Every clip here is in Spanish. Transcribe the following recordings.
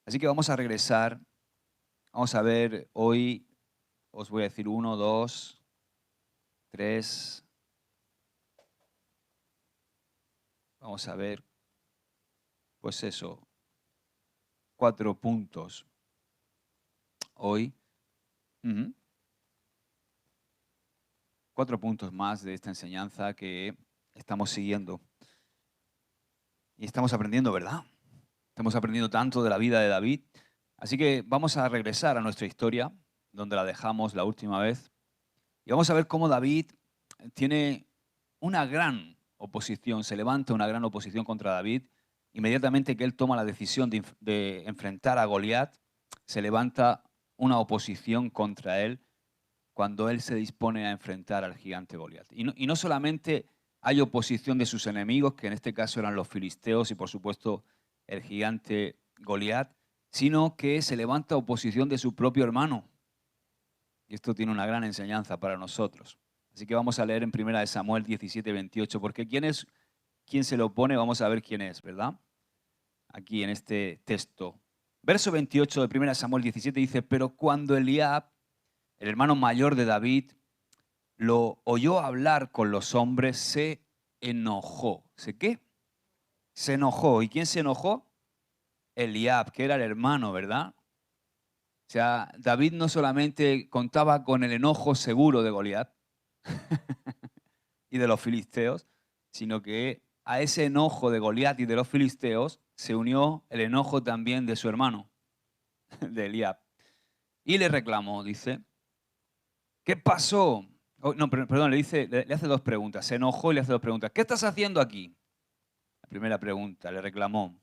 Así que vamos a regresar. Vamos a ver hoy, os voy a decir 1, 2, 3. Vamos a ver, pues eso, 4 puntos hoy. Ujú. 4 puntos más de esta enseñanza que estamos siguiendo. Y estamos aprendiendo, ¿verdad? Estamos aprendiendo tanto de la vida de David. Así que vamos a regresar a nuestra historia, donde la dejamos la última vez. Y vamos a ver cómo David tiene una gran oposición, se levanta una gran oposición contra David. Inmediatamente que él toma la decisión de enfrentar a Goliat, se levanta una oposición contra él cuando él se dispone a enfrentar al gigante Goliat. Y no solamente hay oposición de sus enemigos, que en este caso eran los filisteos y por supuesto el gigante Goliat, sino que se levanta oposición de su propio hermano. Y esto tiene una gran enseñanza para nosotros. Así que vamos a leer en 1 Samuel 17, 28, porque ¿quién se lo opone? Vamos a ver quién es, ¿verdad? Aquí en este texto. Verso 28 de 1 Samuel 17 dice, pero cuando Eliab, el hermano mayor de David, lo oyó hablar con los hombres, se enojó. ¿Se qué? Se enojó. ¿Y quién se enojó? Eliab, que era el hermano, ¿verdad? O sea, David no solamente contaba con el enojo seguro de Goliat y de los filisteos, sino que a ese enojo de Goliat y de los filisteos se unió el enojo también de su hermano, de Eliab. Y le reclamó, dice, ¿qué pasó? Oh, no, perdón, le hace dos preguntas. Se enojó y le hace dos preguntas. ¿Qué estás haciendo aquí? La primera pregunta, le reclamó.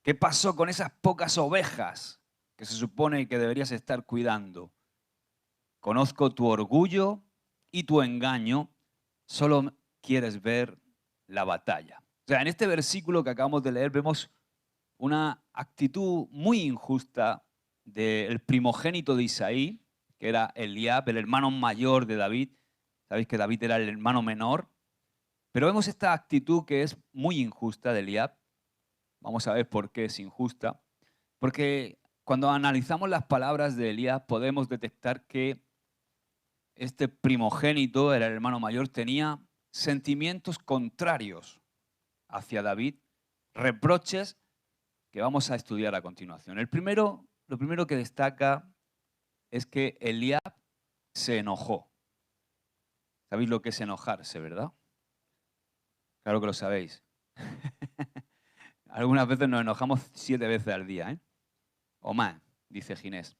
¿Qué pasó con esas pocas ovejas que se supone que deberías estar cuidando? Conozco tu orgullo y tu engaño, solo quieres ver la batalla. O sea, en este versículo que acabamos de leer vemos una actitud muy injusta del primogénito de Isaí, que era Eliab, el hermano mayor de David. Sabéis que David era el hermano menor. Pero vemos esta actitud que es muy injusta de Eliab. Vamos a ver por qué es injusta. Porque cuando analizamos las palabras de Eliab podemos detectar que este primogénito, el hermano mayor, tenía sentimientos contrarios hacia David, reproches que vamos a estudiar a continuación. Lo primero que destaca es que Eliab se enojó. ¿Sabéis lo que es enojarse, verdad? Claro que lo sabéis. Algunas veces nos enojamos 7 veces al día, ¿eh? O más, dice Ginés.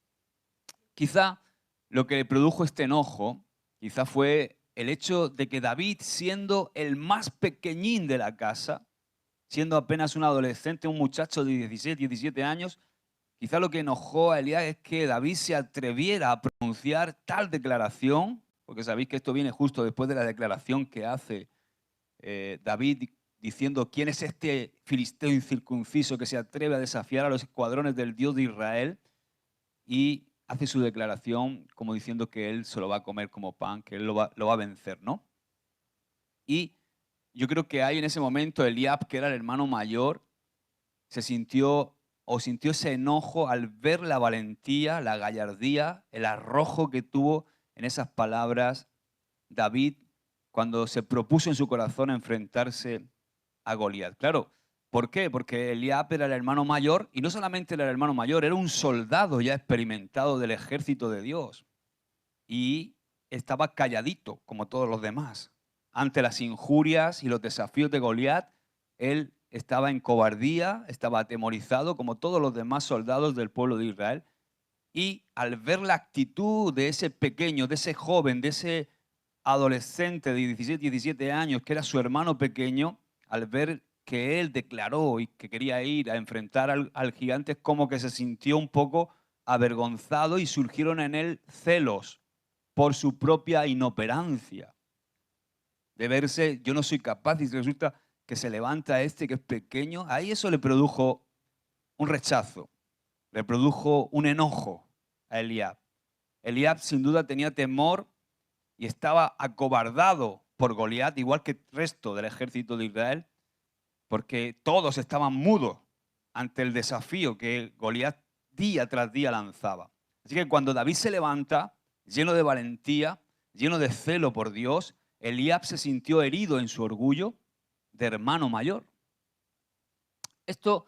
Quizá lo que le produjo este enojo, quizá fue el hecho de que David, siendo el más pequeñín de la casa, siendo apenas un adolescente, un muchacho de 16, 17 años, quizá lo que enojó a Elías es que David se atreviera a pronunciar tal declaración, porque sabéis que esto viene justo después de la declaración que hace David diciendo quién es este filisteo incircunciso que se atreve a desafiar a los escuadrones del Dios de Israel, y hace su declaración como diciendo que él se lo va a comer como pan, que él lo va a vencer, ¿no? Y yo creo que ahí en ese momento Eliab, que era el hermano mayor, sintió ese enojo al ver la valentía, la gallardía, el arrojo que tuvo en esas palabras David cuando se propuso en su corazón enfrentarse a Goliat. Claro, ¿por qué? Porque Eliab era el hermano mayor y no solamente era el hermano mayor, era un soldado ya experimentado del ejército de Dios y estaba calladito como todos los demás. Ante las injurias y los desafíos de Goliat, él estaba en cobardía, estaba atemorizado como todos los demás soldados del pueblo de Israel. Y al ver la actitud de ese pequeño, de ese joven, de ese adolescente de 16, 17 años, que era su hermano pequeño, al ver que él declaró y que quería ir a enfrentar al gigante, es como que se sintió un poco avergonzado y surgieron en él celos por su propia inoperancia. De verse, yo no soy capaz, y resulta que se levanta este que es pequeño, ahí eso le produjo un rechazo, le produjo un enojo a Eliab. Eliab sin duda tenía temor y estaba acobardado por Goliat, igual que el resto del ejército de Israel, porque todos estaban mudos. ante el desafío que Goliat día tras día lanzaba. Así que cuando David se levanta, lleno de valentía, lleno de celo por Dios, Eliab se sintió herido en su orgullo de hermano mayor. Esto,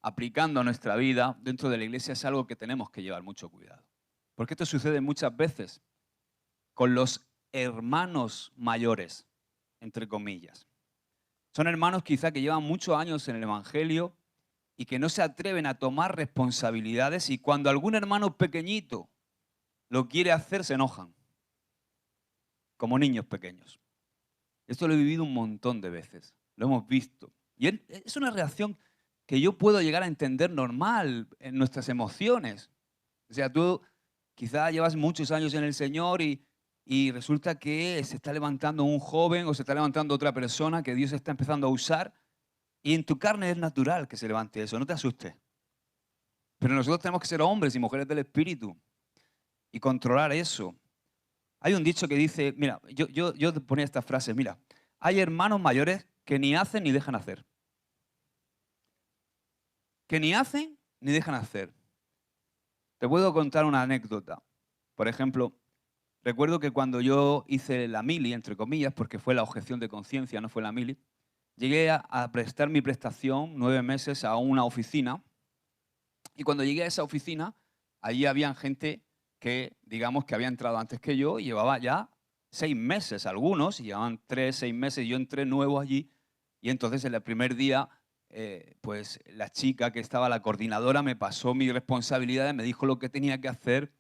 aplicando a nuestra vida dentro de la iglesia, es algo que tenemos que llevar mucho cuidado. Porque esto sucede muchas veces con los hermanos mayores, entre comillas. Son hermanos quizá que llevan muchos años en el Evangelio y que no se atreven a tomar responsabilidades, y cuando algún hermano pequeñito lo quiere hacer, se enojan, como niños pequeños. Esto lo he vivido un montón de veces, lo hemos visto. Y es una reacción que yo puedo llegar a entender normal en nuestras emociones. O sea, tú quizá llevas muchos años en el Señor y resulta que se está levantando un joven o se está levantando otra persona que Dios está empezando a usar, y en tu carne es natural que se levante eso, no te asustes. Pero nosotros tenemos que ser hombres y mujeres del Espíritu y controlar eso. Hay un dicho que dice, mira, yo te ponía esta frase, mira, hay hermanos mayores que ni hacen ni dejan hacer. Que ni hacen ni dejan hacer. Te puedo contar una anécdota. Por ejemplo, recuerdo que cuando yo hice la mili, entre comillas, porque fue la objeción de conciencia, no fue la mili, llegué a prestar mi prestación 9 meses a una oficina, y cuando llegué a esa oficina, allí había gente que, digamos, que había entrado antes que yo y llevaba ya 6 meses, algunos, y llevaban 3, 6 meses, y yo entré nuevo allí, y entonces en el primer día, pues la chica que estaba, la coordinadora, me pasó mi responsabilidad, me dijo lo que tenía que hacer,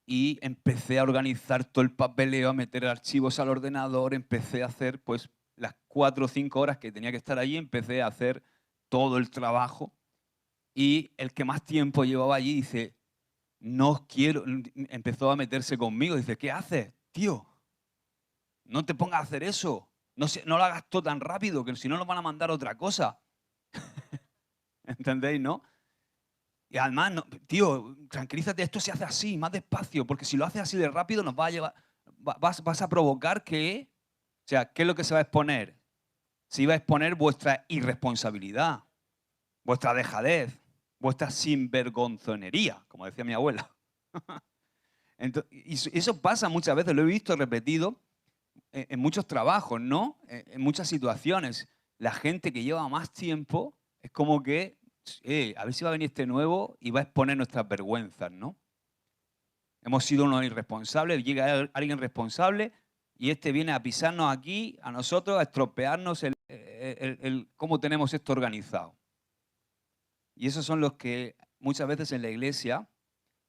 y empecé a organizar todo el papeleo, a meter archivos al ordenador, empecé a hacer pues las 4 o 5 horas que tenía que estar allí, empecé a hacer todo el trabajo, y el que más tiempo llevaba allí dice, no quiero, empezó a meterse conmigo, dice, ¿qué haces, tío? No te pongas a hacer eso, no lo hagas todo tan rápido, que si no nos van a mandar otra cosa. ¿Entendéis, no? Y además, no, tío, tranquilízate, esto se hace así, más despacio, porque si lo haces así de rápido nos va a llevar, vas a provocar que, o sea, ¿qué es lo que se va a exponer? Se iba a exponer vuestra irresponsabilidad, vuestra dejadez, vuestra sinvergonzonería, como decía mi abuela. Y eso pasa muchas veces, lo he visto repetido en muchos trabajos, ¿no? En muchas situaciones. La gente que lleva más tiempo es como que, a ver si va a venir este nuevo y va a exponer nuestras vergüenzas, ¿no? Hemos sido unos irresponsables, llega alguien responsable y este viene a pisarnos aquí, a nosotros, a estropearnos cómo tenemos esto organizado. Y esos son los que muchas veces en la iglesia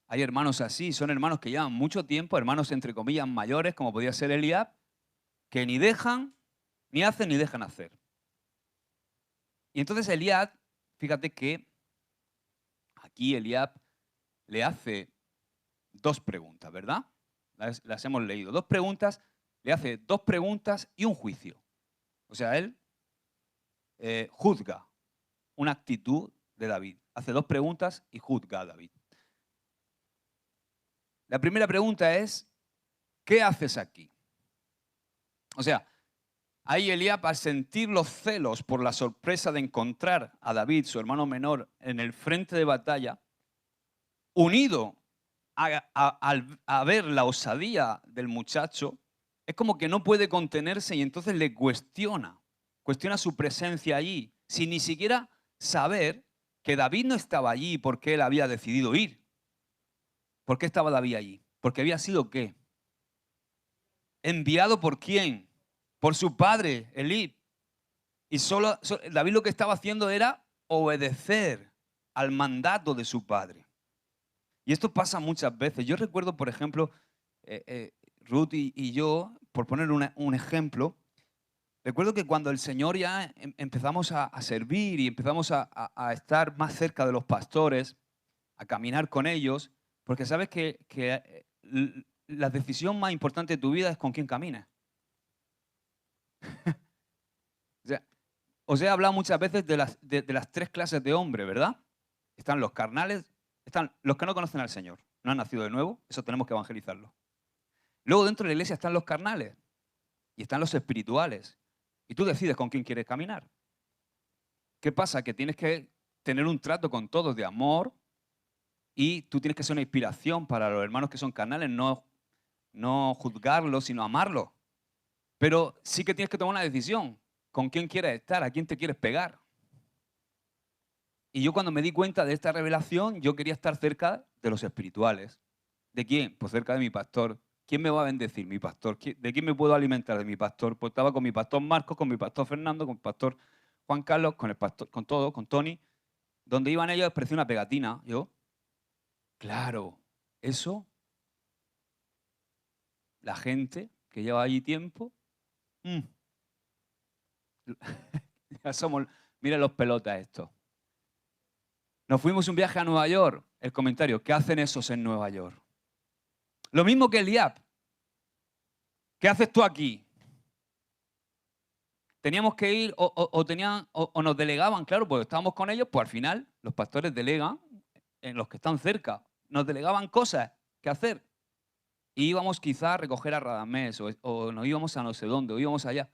hay hermanos así, son hermanos que llevan mucho tiempo, hermanos entre comillas mayores, como podía ser Eliab, que ni dejan, ni hacen, ni dejan hacer. Y entonces Eliab, fíjate que aquí Eliab le hace 2 preguntas, ¿verdad? Las hemos leído. 2 preguntas, le hace 2 preguntas y un juicio. O sea, él juzga una actitud de David. Hace 2 preguntas y juzga a David. La primera pregunta es, ¿qué haces aquí? O sea, ahí Eliab, al sentir los celos por la sorpresa de encontrar a David, su hermano menor, en el frente de batalla, unido a ver la osadía del muchacho, es como que no puede contenerse y entonces le cuestiona su presencia allí, sin ni siquiera saber que David no estaba allí porque él había decidido ir. ¿Por qué estaba David allí? Porque había sido, ¿qué? ¿Enviado por quién? Por su padre, Elí. Y David lo que estaba haciendo era obedecer al mandato de su padre. Y esto pasa muchas veces. Yo recuerdo, por ejemplo, Ruth y yo, por poner un ejemplo, recuerdo que cuando el Señor ya empezamos a servir y empezamos a estar más cerca de los pastores, a caminar con ellos, porque sabes que la decisión más importante de tu vida es con quién caminas. O sea, os he hablado muchas veces de las 3 clases de hombre, ¿verdad? Están los carnales, están los que no conocen al Señor, no han nacido de nuevo, eso tenemos que evangelizarlo. Luego dentro de la iglesia están los carnales y están los espirituales. Y tú decides con quién quieres caminar. ¿Qué pasa? Que tienes que tener un trato con todos de amor y tú tienes que ser una inspiración para los hermanos que son carnales, no juzgarlos, sino amarlos. Pero sí que tienes que tomar una decisión. ¿Con quién quieres estar? ¿A quién te quieres pegar? Y yo cuando me di cuenta de esta revelación, yo quería estar cerca de los espirituales. ¿De quién? Pues cerca de mi pastor. ¿Quién me va a bendecir? Mi pastor. ¿De quién me puedo alimentar? De mi pastor. Pues estaba con mi pastor Marcos, con mi pastor Fernando, con mi pastor Juan Carlos, con el pastor, con todo, con Tony. Donde iban ellos, parecía una pegatina. Yo, claro, eso, la gente que lleva allí tiempo, mm, ya somos, mira los pelotas estos. Nos fuimos un viaje a Nueva York. El comentario, ¿qué hacen esos en Nueva York? Lo mismo que Eliab. ¿Qué haces tú aquí? Teníamos que ir o nos delegaban, claro, porque estábamos con ellos, pues al final los pastores delegan en los que están cerca. Nos delegaban cosas que hacer. Y íbamos quizá a recoger a Radamés o nos íbamos a no sé dónde, o íbamos allá.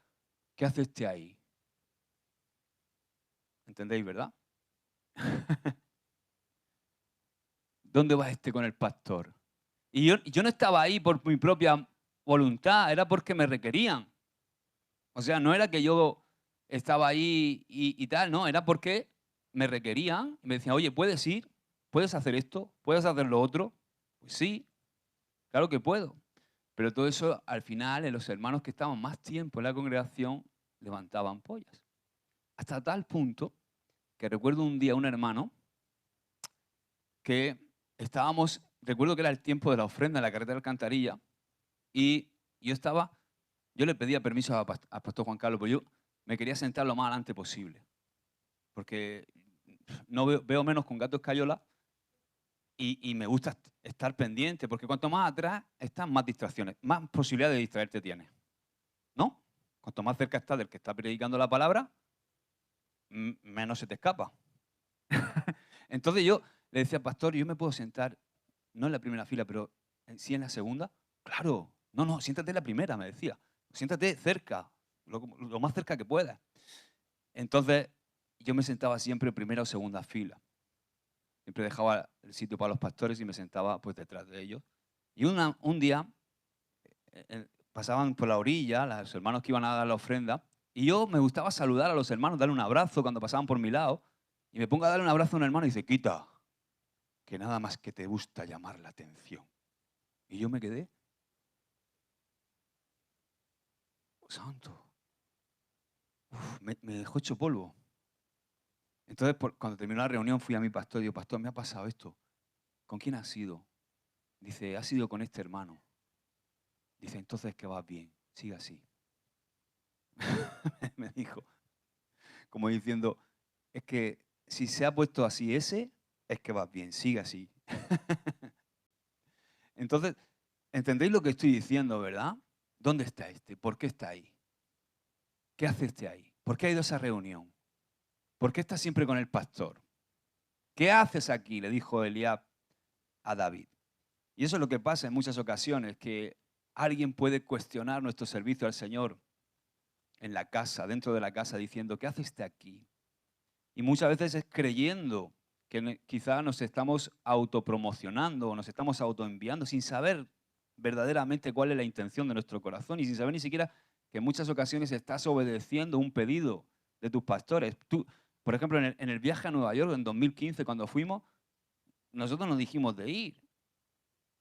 ¿Qué hace este ahí? ¿Entendéis, verdad? ¿Dónde va este con el pastor? Y yo no estaba ahí por mi propia voluntad, era porque me requerían. O sea, no era que yo estaba ahí y tal, no, era porque me requerían y me decían, oye, ¿puedes ir? ¿Puedes hacer esto? ¿Puedes hacer lo otro? Pues sí, claro que puedo. Pero todo eso, al final, en los hermanos que estaban más tiempo en la congregación, levantaban pollas. Hasta tal punto que recuerdo un día un hermano que estábamos, recuerdo que era el tiempo de la ofrenda en la carretera de Alcantarilla, y yo le pedía permiso al pastor Juan Carlos, porque yo me quería sentar lo más adelante posible, porque no veo menos con gato escayola y me gusta estar pendiente, porque cuanto más atrás están, más distracciones, más posibilidades de distraerte tienes, ¿no? Cuanto más cerca estás del que está predicando la palabra, menos se te escapa. Entonces yo le decía, pastor, yo me puedo sentar, no en la primera fila, pero sí en la segunda. Claro, no, siéntate en la primera, me decía. Siéntate cerca, lo más cerca que puedas. Entonces yo me sentaba siempre en primera o segunda fila. Siempre dejaba el sitio para los pastores y me sentaba pues detrás de ellos. Y un día pasaban por la orilla los hermanos que iban a dar la ofrenda y yo me gustaba saludar a los hermanos, darle un abrazo cuando pasaban por mi lado y me pongo a darle un abrazo a un hermano y dice, quita, que nada más que te gusta llamar la atención. Y yo me quedé, oh, santo, me dejó hecho polvo. Entonces, cuando terminó la reunión, fui a mi pastor y digo, pastor, me ha pasado esto. ¿Con quién has sido? Dice, ha sido con este hermano. Dice, entonces que vas bien, sigue así. Me dijo, como diciendo, es que si se ha puesto así ese, es que vas bien, sigue así. Entonces, ¿entendéis lo que estoy diciendo, verdad? ¿Dónde está este? ¿Por qué está ahí? ¿Qué hace este ahí? ¿Por qué ha ido a esa reunión? ¿Por qué está siempre con el pastor? ¿Qué haces aquí? Le dijo Eliab a David. Y eso es lo que pasa en muchas ocasiones, que alguien puede cuestionar nuestro servicio al Señor en la casa, dentro de la casa, diciendo, ¿qué hace este aquí? Y muchas veces es creyendo que quizá nos estamos autopromocionando o nos estamos autoenviando sin saber verdaderamente cuál es la intención de nuestro corazón y sin saber ni siquiera que en muchas ocasiones estás obedeciendo un pedido de tus pastores. Tú, por ejemplo, en el viaje a Nueva York en 2015, cuando fuimos, nosotros nos dijimos de ir.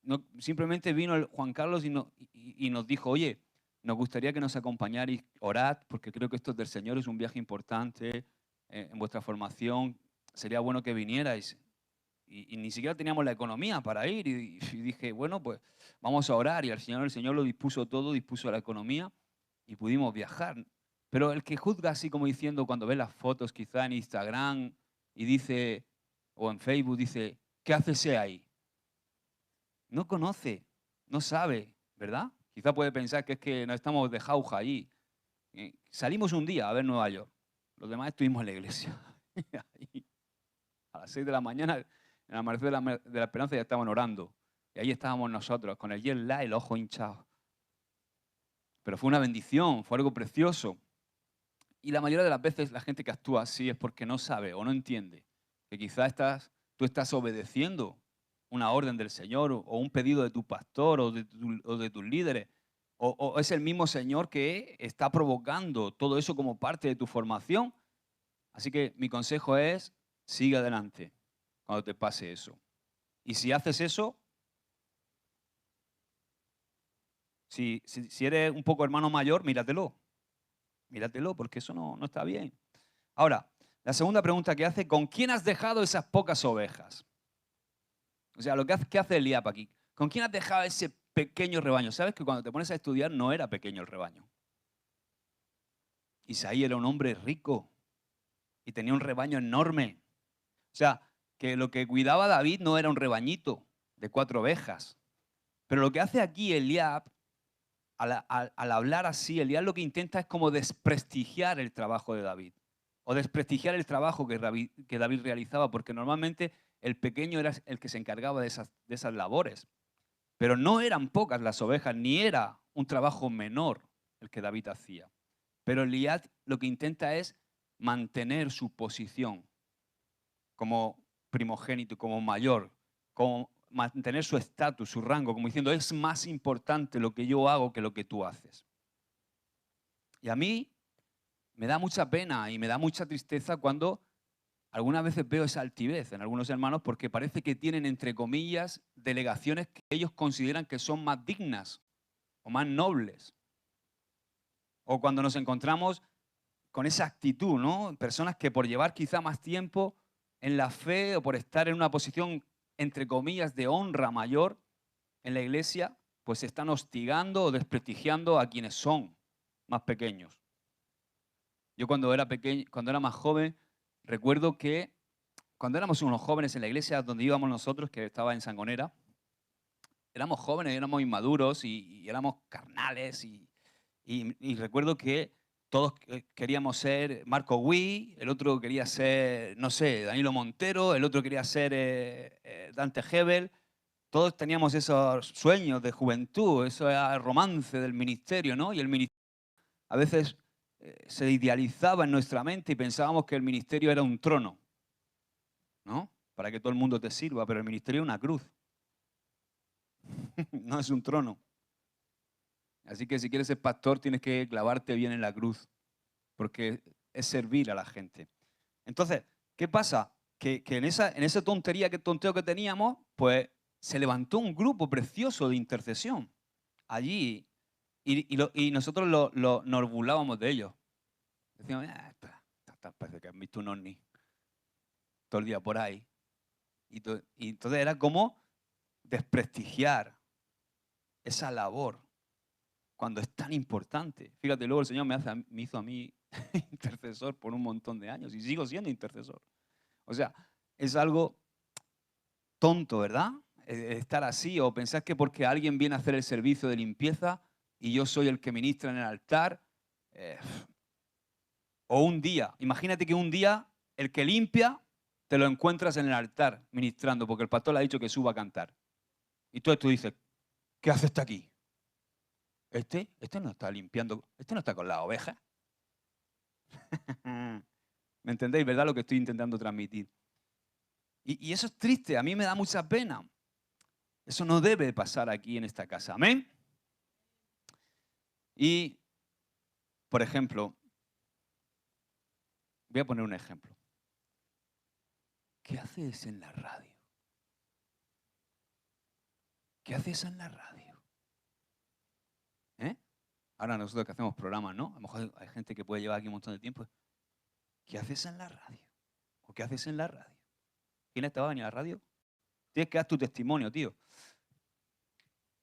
No, simplemente vino el Juan Carlos y nos dijo, oye, nos gustaría que nos acompañarais, orad, porque creo que esto es del Señor, es un viaje importante en vuestra formación, sería bueno que vinierais. Y ni siquiera teníamos la economía para ir y dije, bueno, pues vamos a orar y el Señor lo dispuso todo, dispuso la economía y pudimos viajar. Pero el que juzga así como diciendo cuando ve las fotos quizá en Instagram y dice, o en Facebook, dice, ¿qué hace ese ahí? No conoce, no sabe, ¿verdad? Quizá puede pensar que es que nos estamos de jauja allí. Salimos un día a ver Nueva York. Los demás estuvimos en la iglesia. Ahí, a las 6 de la mañana, en el amanecer de la esperanza, ya estaban orando. Y ahí estábamos nosotros, con el jet lag y el ojo hinchado. Pero fue una bendición, fue algo precioso. Y la mayoría de las veces la gente que actúa así es porque no sabe o no entiende que quizás tú estás obedeciendo una orden del Señor o un pedido de tu pastor o de tus líderes. O es el mismo Señor que está provocando todo eso como parte de tu formación. Así que mi consejo es, sigue adelante cuando te pase eso. Y si haces eso, si eres un poco hermano mayor, míratelo. Míratelo, porque eso no está bien. Ahora, la segunda pregunta que hace, ¿con quién has dejado esas pocas ovejas? O sea, ¿qué hace Eliab aquí? ¿Con quién has dejado ese pequeño rebaño? ¿Sabes que cuando te pones a estudiar no era pequeño el rebaño? Isaí era un hombre rico y tenía un rebaño enorme. O sea, que lo que cuidaba David no era un rebañito de 4 ovejas. Pero lo que hace aquí Eliab, al hablar así, Eliab lo que intenta es como desprestigiar el trabajo de David. O desprestigiar el trabajo que David realizaba, porque normalmente el pequeño era el que se encargaba de esas labores. Pero no eran pocas las ovejas, ni era un trabajo menor el que David hacía. Pero Eliab lo que intenta es mantener su posición como primogénito, como mayor, como mantener su estatus, su rango, como diciendo, es más importante lo que yo hago que lo que tú haces. Y a mí me da mucha pena y me da mucha tristeza cuando algunas veces veo esa altivez en algunos hermanos porque parece que tienen, entre comillas, delegaciones que ellos consideran que son más dignas o más nobles. O cuando nos encontramos con esa actitud, ¿no? Personas que por llevar quizá más tiempo en la fe o por estar en una posición, entre comillas, de honra mayor en la iglesia, pues están hostigando o desprestigiando a quienes son más pequeños. Yo cuando era pequeño, cuando era más joven, recuerdo que cuando éramos unos jóvenes en la iglesia donde íbamos nosotros, que estaba en Sangonera, éramos jóvenes, éramos inmaduros y éramos carnales y recuerdo que todos queríamos ser Marco Witt, el otro quería ser, no sé, Danilo Montero, el otro quería ser Dante Hebel. Todos teníamos esos sueños de juventud, ese romance del ministerio, ¿no? Y el ministerio a veces se idealizaba en nuestra mente y pensábamos que el ministerio era un trono, ¿no? Para que todo el mundo te sirva, pero el ministerio es una cruz. No es un trono. Así que si quieres ser pastor tienes que clavarte bien en la cruz, porque es servir a la gente. Entonces, ¿qué pasa? Que en esa tonteo que teníamos, pues se levantó un grupo precioso de intercesión allí y nosotros nos burlábamos de ellos. Decíamos, parece que han visto un ovni todo el día por ahí. Y entonces era como desprestigiar esa labor cuando es tan importante. Fíjate, luego el Señor me hizo a mí intercesor por un montón de años y sigo siendo intercesor. O sea, es algo tonto, ¿verdad? Estar así o pensar que porque alguien viene a hacer el servicio de limpieza y yo soy el que ministra en el altar. O un día, imagínate que un día el que limpia te lo encuentras en el altar ministrando porque el pastor le ha dicho que suba a cantar. Y tú dices, ¿qué hace este aquí? Este no está limpiando, este no está con las ovejas. ¿Me entendéis, verdad? Lo que estoy intentando transmitir. Y eso es triste, a mí me da mucha pena. Eso no debe pasar aquí en esta casa. ¿Amén? Y, por ejemplo, voy a poner un ejemplo. ¿Qué haces en la radio? ¿Qué haces en la radio? ¿Eh? Ahora nosotros que hacemos programas, ¿no? A lo mejor hay gente que puede llevar aquí un montón de tiempo. ¿Qué haces en la radio? ¿O qué haces en la radio? ¿Quién te va a venir a la radio? Tienes que dar tu testimonio, tío.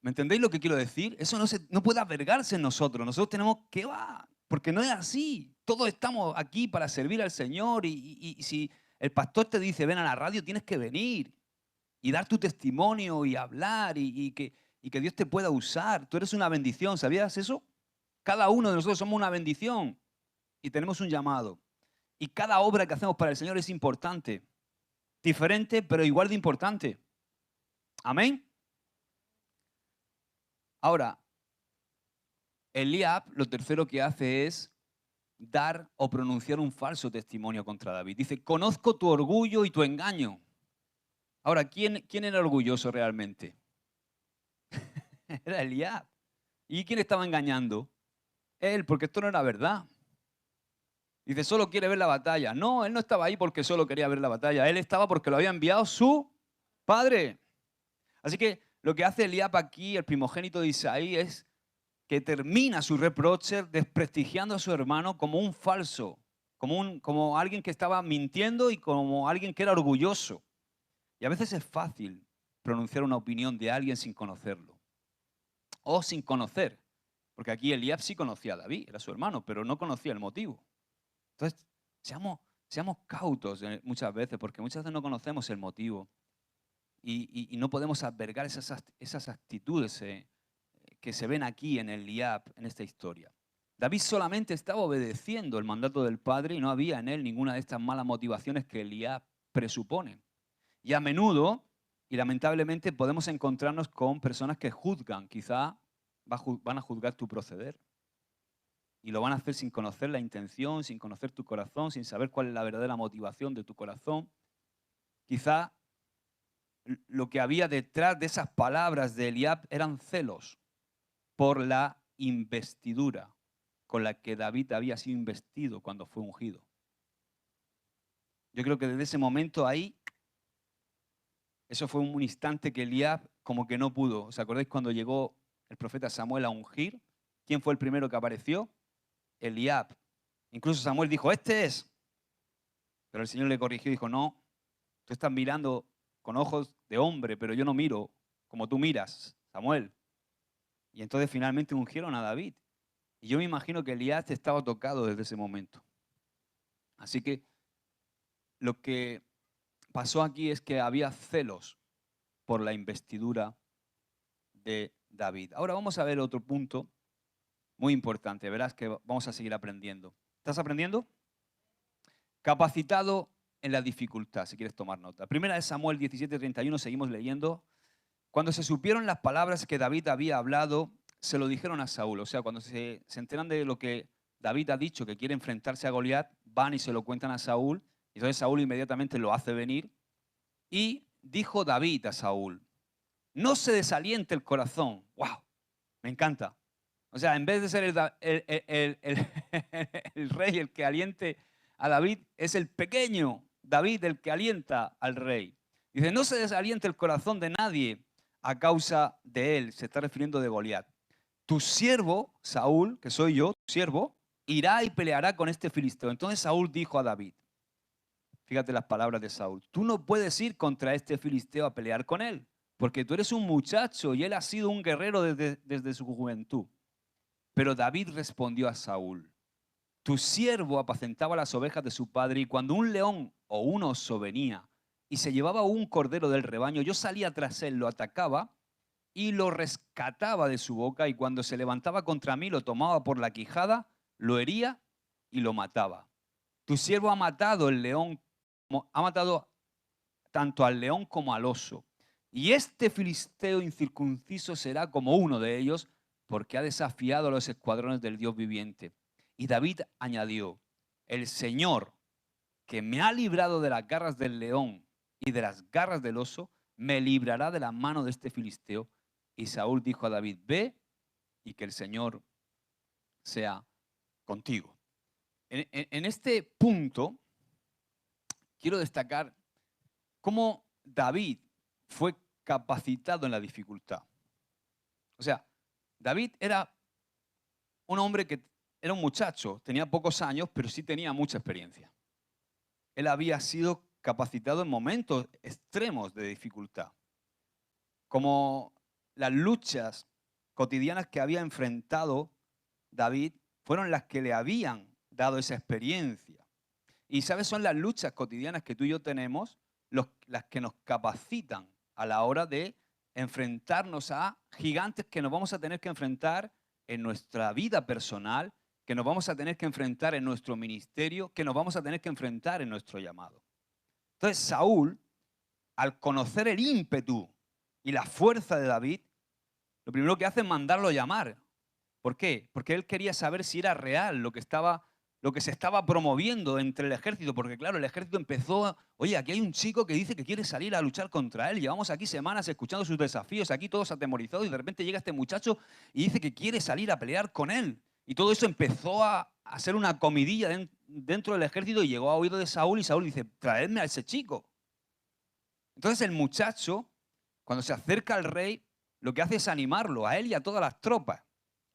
¿Me entendéis lo que quiero decir? Eso no puede albergarse en nosotros. Nosotros tenemos que va, porque no es así. Todos estamos aquí para servir al Señor y si el pastor te dice ven a la radio, tienes que venir y dar tu testimonio y hablar y que Dios te pueda usar. Tú eres una bendición, ¿sabías eso? Cada uno de nosotros somos una bendición y tenemos un llamado. Y cada obra que hacemos para el Señor es importante. Diferente, pero igual de importante. Amén. Ahora, Eliab lo tercero que hace es dar o pronunciar un falso testimonio contra David. Dice, conozco tu orgullo y tu engaño. Ahora, ¿quién era orgulloso realmente? Era Eliab. ¿Y quién estaba engañando? Él, porque esto no era verdad. Dice, solo quiere ver la batalla. No, él no estaba ahí porque solo quería ver la batalla. Él estaba porque lo había enviado su padre. Así que lo que hace Eliab aquí, el primogénito de Isaí, es que termina su reproche desprestigiando a su hermano como un falso, como alguien que estaba mintiendo y como alguien que era orgulloso. Y a veces es fácil pronunciar una opinión de alguien sin conocerlo. O sin conocer. Porque aquí Eliab sí conocía a David, era su hermano, pero no conocía el motivo. Entonces, seamos cautos muchas veces, porque muchas veces no conocemos el motivo y no podemos albergar esas actitudes que se ven aquí en Eliab, en esta historia. David solamente estaba obedeciendo el mandato del padre y no había en él ninguna de estas malas motivaciones que Eliab presupone. Y a menudo, y lamentablemente, podemos encontrarnos con personas que juzgan, quizá van a juzgar tu proceder. Y lo van a hacer sin conocer la intención, sin conocer tu corazón, sin saber cuál es la verdadera motivación de tu corazón. Quizá lo que había detrás de esas palabras de Eliab eran celos por la investidura con la que David había sido investido cuando fue ungido. Yo creo que desde ese momento ahí, eso fue un instante que Eliab como que no pudo. ¿Os acordáis cuando llegó el profeta Samuel a ungir? ¿Quién fue el primero que apareció? Eliab. Incluso Samuel dijo, este es. Pero el Señor le corrigió y dijo, no, tú estás mirando con ojos de hombre, pero yo no miro como tú miras, Samuel. Y entonces finalmente ungieron a David. Y yo me imagino que Elías estaba tocado desde ese momento. Así que lo que pasó aquí es que había celos por la investidura de David. Ahora vamos a ver otro punto muy importante. Verás que vamos a seguir aprendiendo. ¿Estás aprendiendo? Capacitado en la dificultad, si quieres tomar nota. Primera de Samuel 17:31, seguimos leyendo. Cuando se supieron las palabras que David había hablado, se lo dijeron a Saúl. O sea, cuando se enteran de lo que David ha dicho, que quiere enfrentarse a Goliat, van y se lo cuentan a Saúl. Y entonces Saúl inmediatamente lo hace venir. Y dijo David a Saúl, no se desaliente el corazón. ¡Wow! Me encanta. O sea, en vez de ser el rey el que aliente a David, es el pequeño David el que alienta al rey. Dice, no se desaliente el corazón de nadie a causa de él. Se está refiriendo de Goliat. Tu siervo, Saúl, que soy yo, tu siervo, irá y peleará con este filisteo. Entonces Saúl dijo a David, fíjate las palabras de Saúl, tú no puedes ir contra este filisteo a pelear con él, porque tú eres un muchacho y él ha sido un guerrero desde su juventud. Pero David respondió a Saúl, tu siervo apacentaba las ovejas de su padre y cuando un león o un oso venía y se llevaba un cordero del rebaño, yo salía tras él, lo atacaba y lo rescataba de su boca y cuando se levantaba contra mí lo tomaba por la quijada, lo hería y lo mataba. Tu siervo ha matado el león, ha matado tanto al león como al oso. Y este filisteo incircunciso será como uno de ellos, porque ha desafiado a los escuadrones del Dios viviente. Y David añadió, el Señor, que me ha librado de las garras del león y de las garras del oso, me librará de la mano de este filisteo. Y Saúl dijo a David, ve y que el Señor sea contigo. En este punto, quiero destacar cómo David fue capacitado en la dificultad. O sea, David era un hombre que era un muchacho, tenía pocos años, pero sí tenía mucha experiencia. Él había sido capacitado en momentos extremos de dificultad, como las luchas cotidianas que había enfrentado David fueron las que le habían dado esa experiencia. Y sabes, son las luchas cotidianas que tú y yo tenemos las que nos capacitan a la hora de enfrentarnos a gigantes que nos vamos a tener que enfrentar en nuestra vida personal, que nos vamos a tener que enfrentar en nuestro ministerio, que nos vamos a tener que enfrentar en nuestro llamado. Entonces Saúl, al conocer el ímpetu y la fuerza de David, lo primero que hace es mandarlo llamar. ¿Por qué? Porque él quería saber si era real lo que estaba lo que se estaba promoviendo entre el ejército, porque claro, el ejército empezó, oye, aquí hay un chico que dice que quiere salir a luchar contra él, llevamos aquí semanas escuchando sus desafíos, aquí todos atemorizados, y de repente llega este muchacho y dice que quiere salir a pelear con él. Y todo eso empezó a hacer una comidilla dentro del ejército y llegó a oído de Saúl, y Saúl dice, traedme a ese chico. Entonces el muchacho, cuando se acerca al rey, lo que hace es animarlo, a él y a todas las tropas,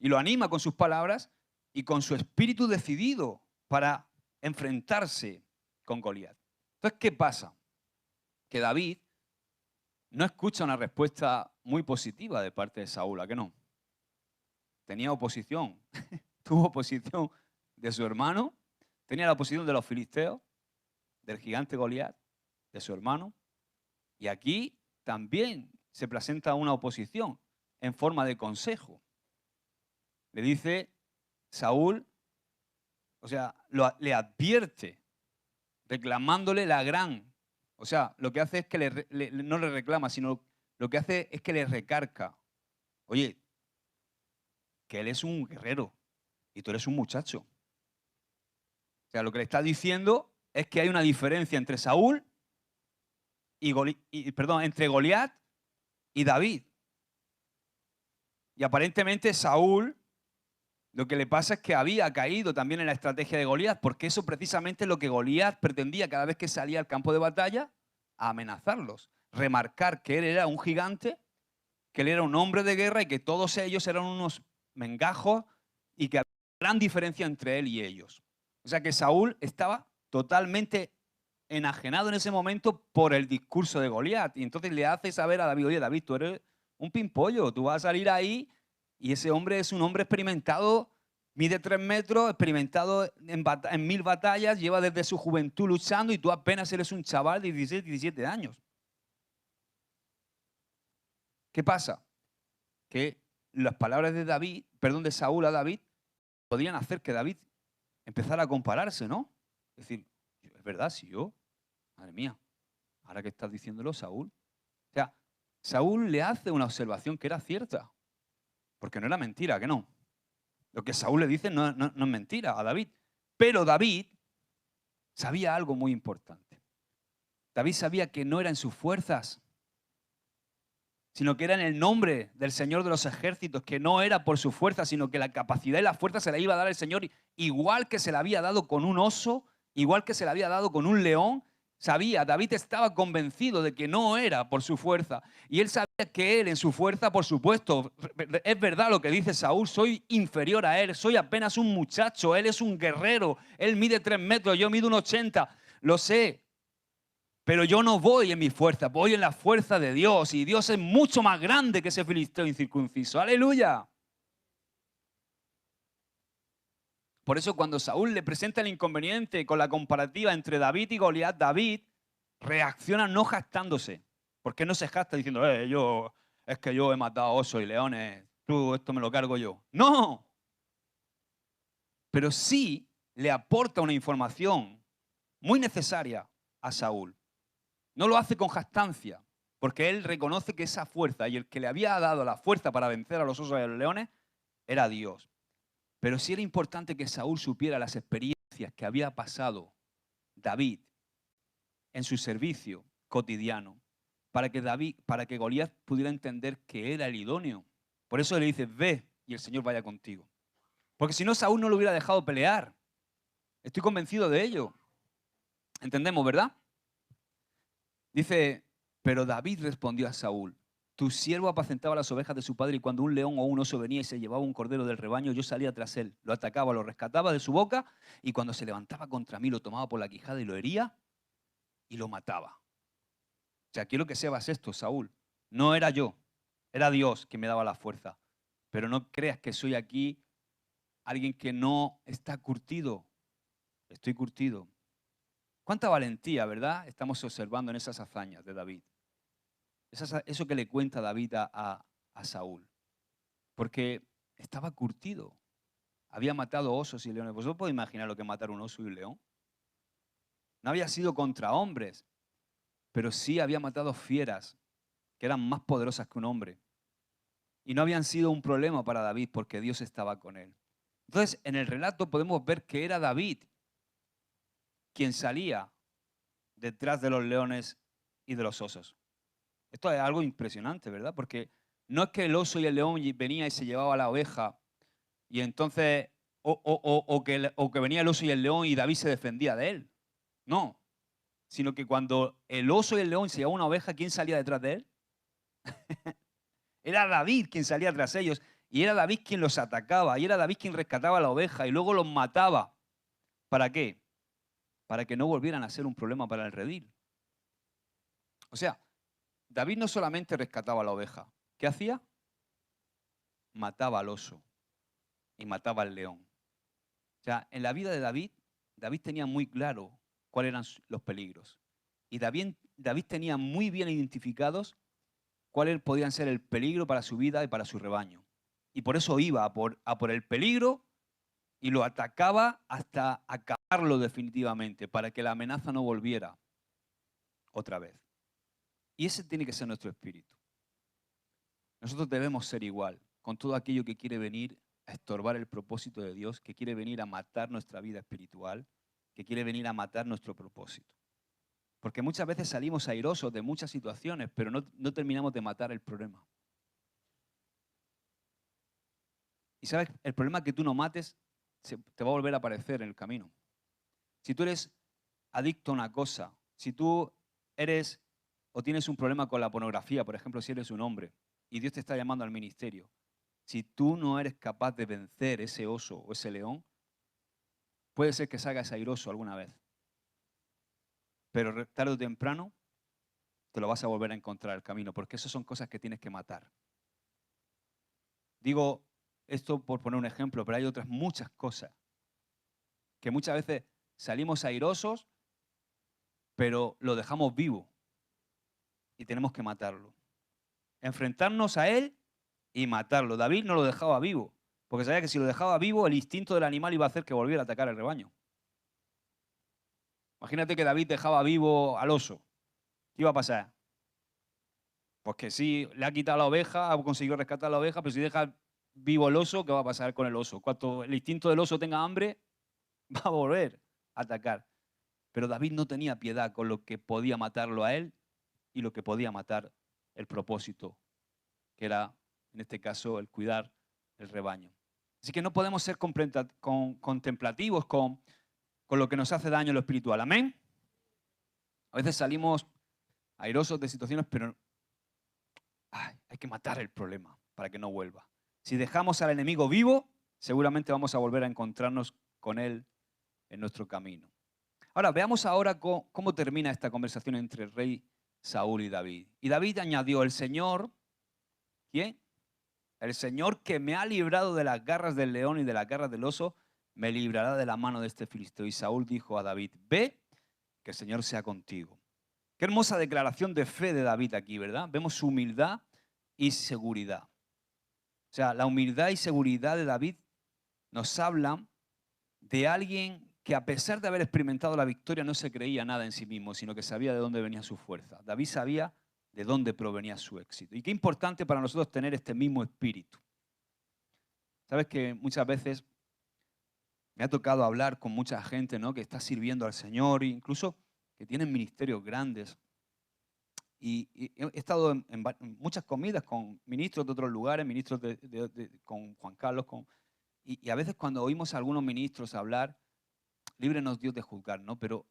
y lo anima con sus palabras y con su espíritu decidido para enfrentarse con Goliat. Entonces, ¿qué pasa? Que David no escucha una respuesta muy positiva de parte de Saúl, ¿a qué no? Tenía oposición, tuvo oposición de su hermano, tenía la oposición de los filisteos, del gigante Goliat, de su hermano, y aquí también se presenta una oposición en forma de consejo. Le dice Saúl, o sea, le advierte, reclamándole la gran. O sea, lo que hace es que no le reclama, sino lo que hace es que le recarga. Oye, que él es un guerrero y tú eres un muchacho. O sea, lo que le está diciendo es que hay una diferencia entre Saúl entre Goliat y David. Y aparentemente Saúl, lo que le pasa es que había caído también en la estrategia de Goliat, porque eso precisamente es lo que Goliat pretendía cada vez que salía al campo de batalla, a amenazarlos, remarcar que él era un gigante, que él era un hombre de guerra y que todos ellos eran unos mengajos y que había gran diferencia entre él y ellos. O sea que Saúl estaba totalmente enajenado en ese momento por el discurso de Goliat, y entonces le hace saber a David, oye David, tú eres un pimpollo, tú vas a salir ahí y ese hombre es un hombre experimentado, mide 3 metros, experimentado en 1000 batallas, lleva desde su juventud luchando y tú apenas eres un chaval de 16, 17 años. ¿Qué pasa? Que las palabras de Saúl a David, podían hacer que David empezara a compararse, ¿no? Es decir, es verdad, si yo, madre mía, ahora que estás diciéndolo, Saúl. O sea, Saúl le hace una observación que era cierta, porque no era mentira, que no. Lo que Saúl le dice no es mentira a David. Pero David sabía algo muy importante. David sabía que no era en sus fuerzas, sino que era en el nombre del Señor de los ejércitos, que no era por su fuerza, sino que la capacidad y la fuerza se la iba a dar el Señor, igual que se la había dado con un oso, igual que se la había dado con un león. David estaba convencido de que no era por su fuerza, y él sabía que él en su fuerza, por supuesto, es verdad lo que dice Saúl, soy inferior a él, soy apenas un muchacho, él es un guerrero, él mide 3 metros, yo mido 1,80, lo sé. Pero yo no voy en mi fuerza, voy en la fuerza de Dios. Y Dios es mucho más grande que ese filisteo incircunciso. ¡Aleluya! Por eso cuando Saúl le presenta el inconveniente con la comparativa entre David y Goliat, David reacciona no jactándose. Porque no se jacta diciendo, es que yo he matado osos y leones, esto me lo cargo yo. ¡No! Pero sí le aporta una información muy necesaria a Saúl. No lo hace con jactancia, porque él reconoce que esa fuerza y el que le había dado la fuerza para vencer a los osos y a los leones era Dios. Pero sí era importante que Saúl supiera las experiencias que había pasado David en su servicio cotidiano, para que Goliat pudiera entender que era el idóneo. Por eso le dice, ve y el Señor vaya contigo. Porque si no, Saúl no lo hubiera dejado pelear. Estoy convencido de ello. ¿Entendemos, verdad? Dice, pero David respondió a Saúl, tu siervo apacentaba las ovejas de su padre y cuando un león o un oso venía y se llevaba un cordero del rebaño, yo salía tras él, lo atacaba, lo rescataba de su boca y cuando se levantaba contra mí lo tomaba por la quijada y lo hería y lo mataba. O sea, quiero que sepas esto, Saúl. No era yo, era Dios que me daba la fuerza. Pero no creas que soy aquí alguien que no está curtido. Estoy curtido. Cuánta valentía, ¿verdad? Estamos observando en esas hazañas de David. Eso que le cuenta David a Saúl. Porque estaba curtido. Había matado osos y leones. ¿Vosotros podéis imaginar lo que es matar un oso y un león? No había sido contra hombres, pero sí había matado fieras que eran más poderosas que un hombre. Y no habían sido un problema para David porque Dios estaba con él. Entonces, en el relato podemos ver que era David quien salía detrás de los leones y de los osos. Esto es algo impresionante, ¿verdad? Porque no es que el oso y el león venía y se llevaba la oveja y entonces, o que venía el oso y el león y David se defendía de él. No, sino que cuando el oso y el león se llevaban una oveja, ¿quién salía detrás de él? Era David quien salía tras ellos y era David quien los atacaba y era David quien rescataba la oveja y luego los mataba. ¿Para qué? Para que no volvieran a ser un problema para el redil. O sea, David no solamente rescataba la oveja, ¿qué hacía? Mataba al oso y mataba al león. O sea, en la vida de David, David tenía muy claro cuáles eran los peligros. Y David tenía muy bien identificados cuáles podían ser el peligro para su vida y para su rebaño. Y por eso iba a por el peligro y lo atacaba hasta acabarlo definitivamente, para que la amenaza no volviera otra vez. Y ese tiene que ser nuestro espíritu. Nosotros debemos ser igual con todo aquello que quiere venir a estorbar el propósito de Dios, que quiere venir a matar nuestra vida espiritual, que quiere venir a matar nuestro propósito. Porque muchas veces salimos airosos de muchas situaciones, pero no terminamos de matar el problema. Y sabes, el problema que tú no mates te va a volver a aparecer en el camino. Si tú eres adicto a una cosa, si tú eres o tienes un problema con la pornografía, por ejemplo, si eres un hombre y Dios te está llamando al ministerio, si tú no eres capaz de vencer ese oso o ese león, puede ser que salgas airoso alguna vez. Pero tarde o temprano te lo vas a volver a encontrar el camino, porque esas son cosas que tienes que matar. Digo esto por poner un ejemplo, pero hay otras muchas cosas que muchas veces salimos airosos, pero lo dejamos vivo y tenemos que matarlo. Enfrentarnos a él y matarlo. David no lo dejaba vivo, porque sabía que si lo dejaba vivo, el instinto del animal iba a hacer que volviera a atacar el rebaño. Imagínate que David dejaba vivo al oso. ¿Qué iba a pasar? Pues que sí, le ha quitado la oveja, ha conseguido rescatar la oveja, pero si deja vivo el oso, ¿qué va a pasar con el oso? Cuando el instinto del oso tenga hambre, va a volver a atacar. Pero David no tenía piedad con lo que podía matarlo a él y lo que podía matar el propósito, que era, en este caso, el cuidar el rebaño. Así que no podemos ser contemplativos con lo que nos hace daño en lo espiritual. Amén. A veces salimos airosos de situaciones, pero hay que matar el problema para que no vuelva. Si dejamos al enemigo vivo, seguramente vamos a volver a encontrarnos con él en nuestro camino. Ahora, veamos ahora cómo termina esta conversación entre el rey Saúl y David. Y David añadió, el Señor, ¿quién? El Señor que me ha librado de las garras del león y de las garras del oso, me librará de la mano de este filisteo. Y Saúl dijo a David, ve, que el Señor sea contigo. Qué hermosa declaración de fe de David aquí, ¿verdad? Vemos su humildad y seguridad. O sea, la humildad y seguridad de David nos hablan de alguien que a pesar de haber experimentado la victoria no se creía nada en sí mismo, sino que sabía de dónde venía su fuerza. David sabía de dónde provenía su éxito. Y qué importante para nosotros tener este mismo espíritu. Sabes que muchas veces me ha tocado hablar con mucha gente, ¿no?, que está sirviendo al Señor, e incluso que tienen ministerios grandes. Y he estado en muchas comidas con ministros de otros lugares, ministros con Juan Carlos, y a veces cuando oímos a algunos ministros hablar, líbrenos Dios de juzgar, ¿no? Pero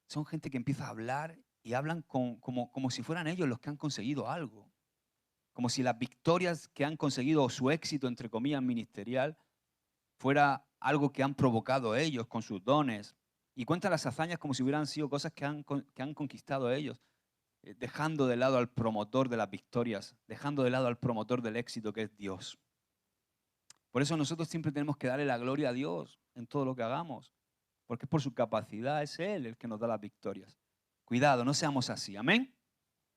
son gente que empieza a hablar y hablan como si fueran ellos los que han conseguido algo. Como si las victorias que han conseguido o su éxito, entre comillas, ministerial, fuera algo que han provocado ellos con sus dones. Y cuentan las hazañas como si hubieran sido cosas que han conquistado ellos, dejando de lado al promotor de las victorias, dejando de lado al promotor del éxito que es Dios. Por eso nosotros siempre tenemos que darle la gloria a Dios en todo lo que hagamos, porque es por su capacidad, es Él el que nos da las victorias. Cuidado, no seamos así, amén.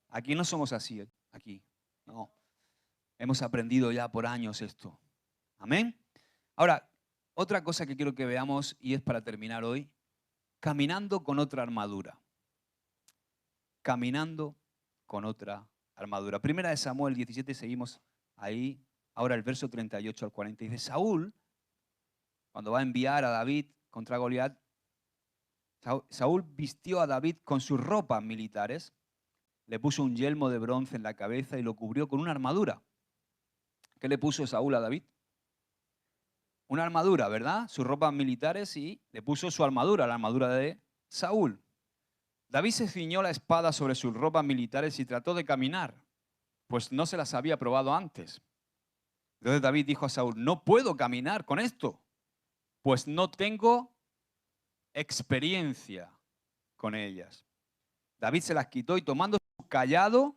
Aquí no somos así, aquí, no. Hemos aprendido ya por años esto, amén. Ahora, otra cosa que quiero que veamos, y es para terminar hoy, caminando con otra armadura. Caminando con otra armadura. Primera de Samuel 17, seguimos ahí. Ahora el verso 38 al 40 dice, Saúl cuando va a enviar a David contra Goliat, Saúl vistió a David con sus ropas militares, le puso un yelmo de bronce en la cabeza y lo cubrió con una armadura. ¿Qué le puso Saúl a David? Una armadura, ¿verdad? Sus ropas militares y le puso su armadura, la armadura de Saúl. David se ciñó la espada sobre sus ropas militares y trató de caminar, pues no se las había probado antes. Entonces David dijo a Saúl, no puedo caminar con esto, pues no tengo experiencia con ellas. David se las quitó y tomando su cayado,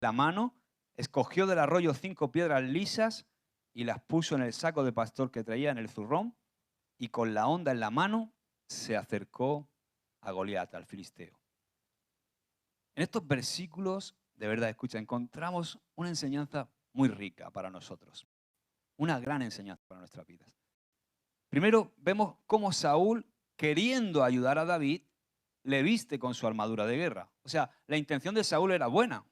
la mano, escogió del arroyo 5 piedras lisas y las puso en el saco de pastor que traía en el zurrón y con la honda en la mano se acercó a Goliat, al filisteo. En estos versículos, de verdad, escucha, encontramos una enseñanza muy rica para nosotros. Una gran enseñanza para nuestras vidas. Primero, vemos cómo Saúl, queriendo ayudar a David, le viste con su armadura de guerra. O sea, la intención de Saúl era buena.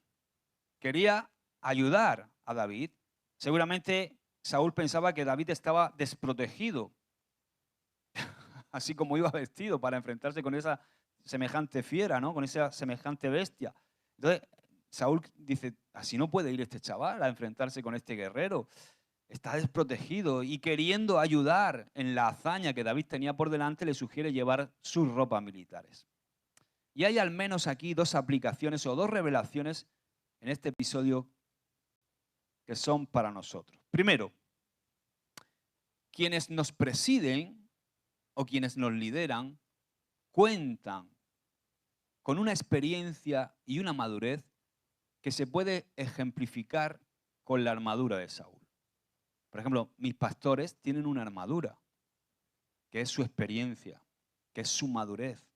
Quería ayudar a David. Seguramente Saúl pensaba que David estaba desprotegido, así como iba vestido para enfrentarse con esa semejante fiera, ¿no? Con esa semejante bestia. Entonces, Saúl dice, así no puede ir este chaval a enfrentarse con este guerrero. Está desprotegido y queriendo ayudar en la hazaña que David tenía por delante, le sugiere llevar sus ropas militares. Y hay al menos aquí dos aplicaciones o dos revelaciones en este episodio que son para nosotros. Primero, quienes nos presiden o quienes nos lideran cuentan con una experiencia y una madurez que se puede ejemplificar con la armadura de Saúl. Por ejemplo, mis pastores tienen una armadura, que es su experiencia, que es su madurez.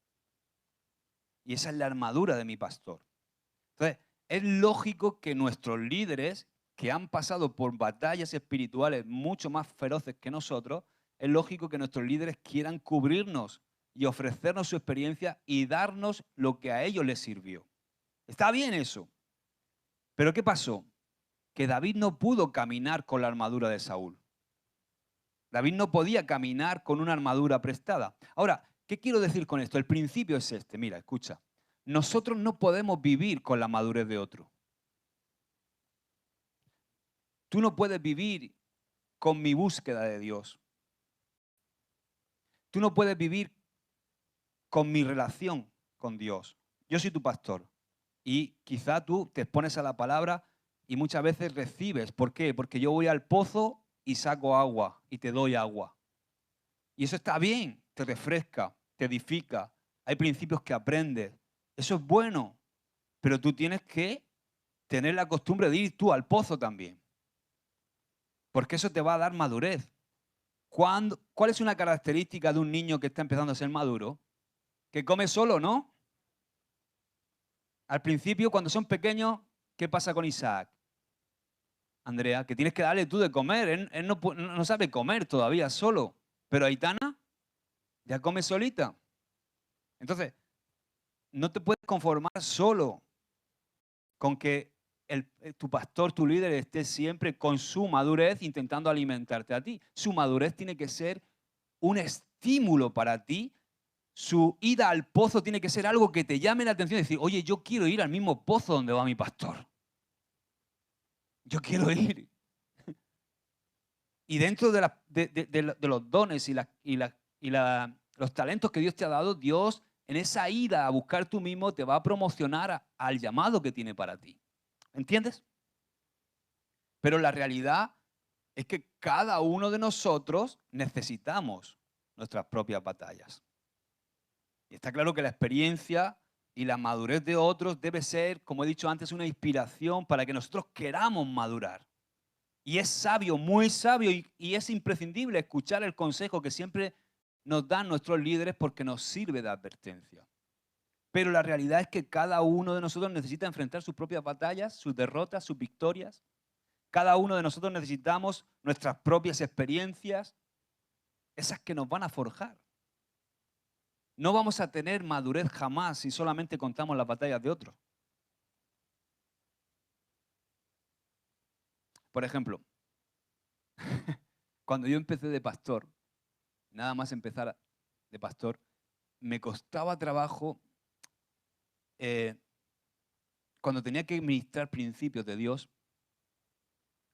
Y esa es la armadura de mi pastor. Entonces, es lógico que nuestros líderes, que han pasado por batallas espirituales mucho más feroces que nosotros, es lógico que nuestros líderes quieran cubrirnos y ofrecernos su experiencia y darnos lo que a ellos les sirvió. Está bien eso. Pero ¿qué pasó? Que David no pudo caminar con la armadura de Saúl. David no podía caminar con una armadura prestada. Ahora, ¿qué quiero decir con esto? El principio es este. Mira, escucha. Nosotros no podemos vivir con la madurez de otro. Tú no puedes vivir con mi búsqueda de Dios. Tú no puedes vivir con mi relación con Dios. Yo soy tu pastor y quizá tú te expones a la palabra y muchas veces recibes. ¿Por qué? Porque yo voy al pozo y saco agua y te doy agua. Y eso está bien, te refresca, te edifica. Hay principios que aprendes. Eso es bueno, pero tú tienes que tener la costumbre de ir tú al pozo también. Porque eso te va a dar madurez. ¿Cuál es una característica de un niño que está empezando a ser maduro? Que come solo, ¿no? Al principio, cuando son pequeños, ¿qué pasa con Isaac? Andrea, que tienes que darle tú de comer. Él no sabe comer todavía solo. Pero Aitana ya come solita. Entonces, no te puedes conformar solo con que tu pastor, tu líder esté siempre con su madurez intentando alimentarte a ti. Su madurez tiene que ser un estímulo para ti. Su ida al pozo tiene que ser algo que te llame la atención y decir, oye, yo quiero ir al mismo pozo donde va mi pastor. Yo quiero ir. Y dentro de los dones los talentos que Dios te ha dado, Dios en esa ida a buscar tú mismo te va a promocionar al llamado que tiene para ti. ¿Entiendes? Pero la realidad es que cada uno de nosotros necesitamos nuestras propias batallas. Y está claro que la experiencia y la madurez de otros debe ser, como he dicho antes, una inspiración para que nosotros queramos madurar. Y es sabio, muy sabio, y es imprescindible escuchar el consejo que siempre nos dan nuestros líderes porque nos sirve de advertencia. Pero la realidad es que cada uno de nosotros necesita enfrentar sus propias batallas, sus derrotas, sus victorias. Cada uno de nosotros necesitamos nuestras propias experiencias, esas que nos van a forjar. No vamos a tener madurez jamás si solamente contamos las batallas de otros. Por ejemplo, cuando yo empecé de pastor, nada más empezar de pastor, me costaba trabajo cuando tenía que ministrar principios de Dios,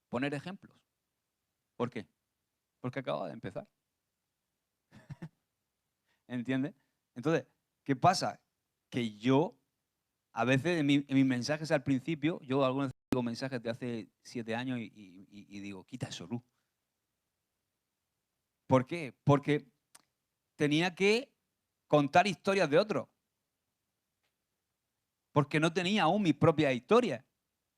poner ejemplos. ¿Por qué? Porque acababa de empezar. ¿Entiendes? Entonces, ¿qué pasa? Que yo, a veces en mis mensajes al principio, yo algunas veces digo mensajes de hace 7 años y digo, quita eso, Luz. ¿Por qué? Porque tenía que contar historias de otros. Porque no tenía aún mis propias historias,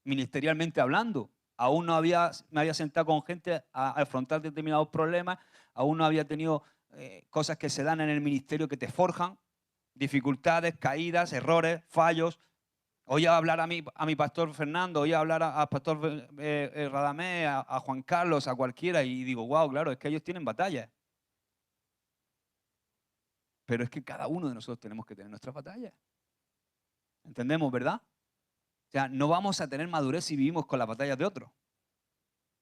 ministerialmente hablando. Aún no me había sentado con gente a afrontar determinados problemas, aún no había tenido cosas que se dan en el ministerio que te forjan, dificultades, caídas, errores, fallos. Oía hablar a mi pastor Fernando, oía hablar a pastor Radamés, a Juan Carlos, a cualquiera, y digo, wow, claro, es que ellos tienen batallas. Pero es que cada uno de nosotros tenemos que tener nuestras batallas. ¿Entendemos, verdad? O sea, no vamos a tener madurez si vivimos con las batallas de otros.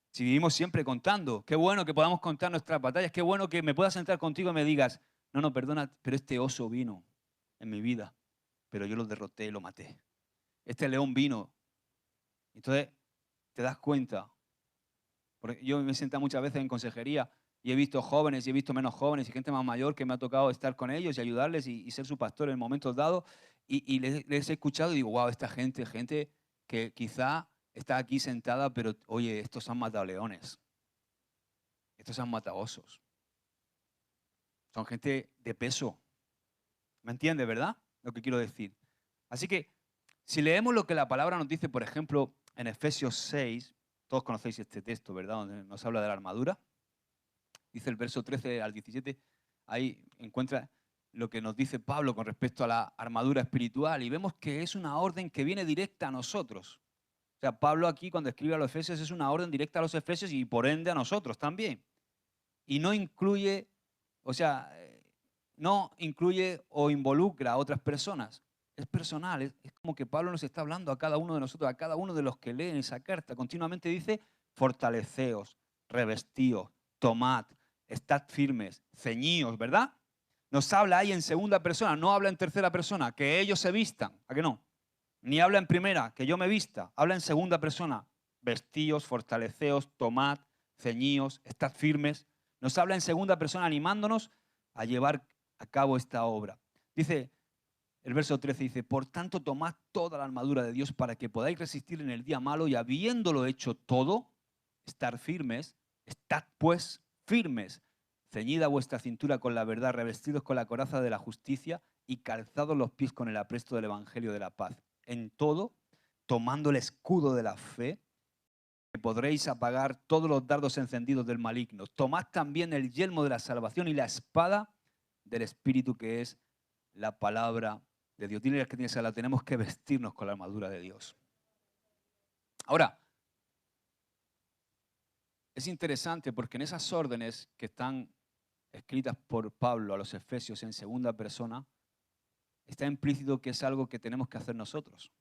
Si vivimos siempre contando. Qué bueno que podamos contar nuestras batallas. Qué bueno que me puedas sentar contigo y me digas, no, no, perdona, pero este oso vino en mi vida, pero yo lo derroté y lo maté. Este león vino. Entonces, te das cuenta. Porque yo me he sentado muchas veces en consejería y he visto jóvenes y he visto menos jóvenes y gente más mayor que me ha tocado estar con ellos y ayudarles y ser su pastor en momentos dados. Y les he escuchado y digo, wow, esta gente que quizá está aquí sentada, pero oye, estos han matado leones. Estos han matado osos. Son gente de peso. ¿Me entiendes, verdad? Lo que quiero decir. Así que, si leemos lo que la palabra nos dice, por ejemplo, en Efesios 6, todos conocéis este texto, ¿verdad? Donde nos habla de la armadura. Dice el verso 13 al 17, ahí encuentra lo que nos dice Pablo con respecto a la armadura espiritual y vemos que es una orden que viene directa a nosotros. O sea, Pablo aquí cuando escribe a los Efesios es una orden directa a los Efesios y por ende a nosotros también. Y no incluye, o sea, no incluye o involucra a otras personas. Es personal, es como que Pablo nos está hablando a cada uno de nosotros, a cada uno de los que leen esa carta. Continuamente dice, fortaleceos, revestíos, tomad, estad firmes, ceñíos, ¿verdad? Nos habla ahí en segunda persona, no habla en tercera persona, que ellos se vistan, ¿a qué no? Ni habla en primera, que yo me vista, habla en segunda persona, vestíos, fortaleceos, tomad, ceñíos, estad firmes. Nos habla en segunda persona animándonos a llevar a cabo esta obra. Dice, el verso 13 dice, por tanto tomad toda la armadura de Dios para que podáis resistir en el día malo y habiéndolo hecho todo, estar firmes, estad pues firmes, ceñida vuestra cintura con la verdad, revestidos con la coraza de la justicia y calzados los pies con el apresto del evangelio de la paz. En todo, tomando el escudo de la fe, que podréis apagar todos los dardos encendidos del maligno. Tomad también el yelmo de la salvación y la espada del Espíritu, que es la palabra de Dios. Dile que tienes a la, tenemos que vestirnos con la armadura de Dios. Ahora, es interesante porque en esas órdenes que están escritas por Pablo a los Efesios en segunda persona, está implícito que es algo que tenemos que hacer nosotros.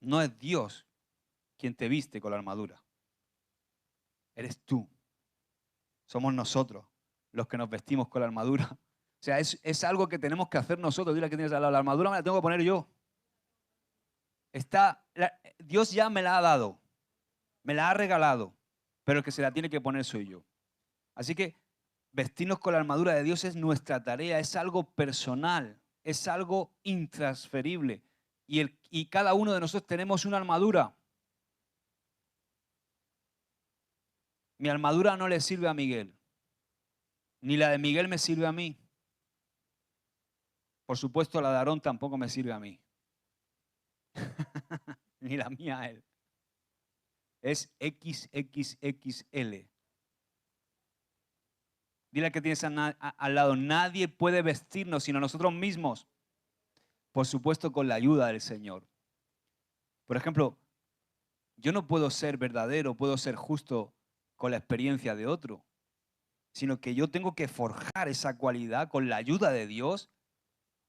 No es Dios quien te viste con la armadura. Eres tú. Somos nosotros los que nos vestimos con la armadura. O sea, es algo que tenemos que hacer nosotros. Dile que tienes la armadura, me la tengo que poner yo. Dios ya me la ha dado, me la ha regalado, pero el que se la tiene que poner soy yo. Así que vestirnos con la armadura de Dios es nuestra tarea, es algo personal, es algo intransferible. Y cada uno de nosotros tenemos una armadura. Mi armadura no le sirve a Miguel, ni la de Miguel me sirve a mí. Por supuesto, la de Aarón tampoco me sirve a mí. Ni la mía a él. Es XXXL. Dile que tienes al lado, nadie puede vestirnos sino nosotros mismos. Por supuesto, con la ayuda del Señor. Por ejemplo, yo no puedo ser verdadero, puedo ser justo con la experiencia de otro, sino que yo tengo que forjar esa cualidad con la ayuda de Dios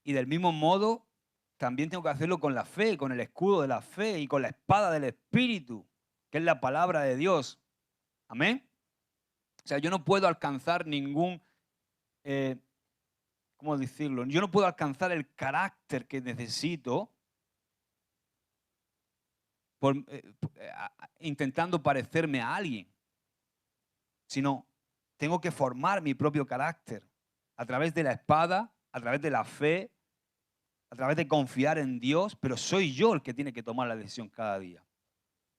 y del mismo modo también tengo que hacerlo con la fe, con el escudo de la fe y con la espada del Espíritu, que es la palabra de Dios. Amén. O sea, yo no puedo alcanzar ningún, ¿cómo decirlo? Yo no puedo alcanzar el carácter que necesito intentando parecerme a alguien, sino tengo que formar mi propio carácter a través de la espada, a través de la fe, a través de confiar en Dios, pero soy yo el que tiene que tomar la decisión cada día.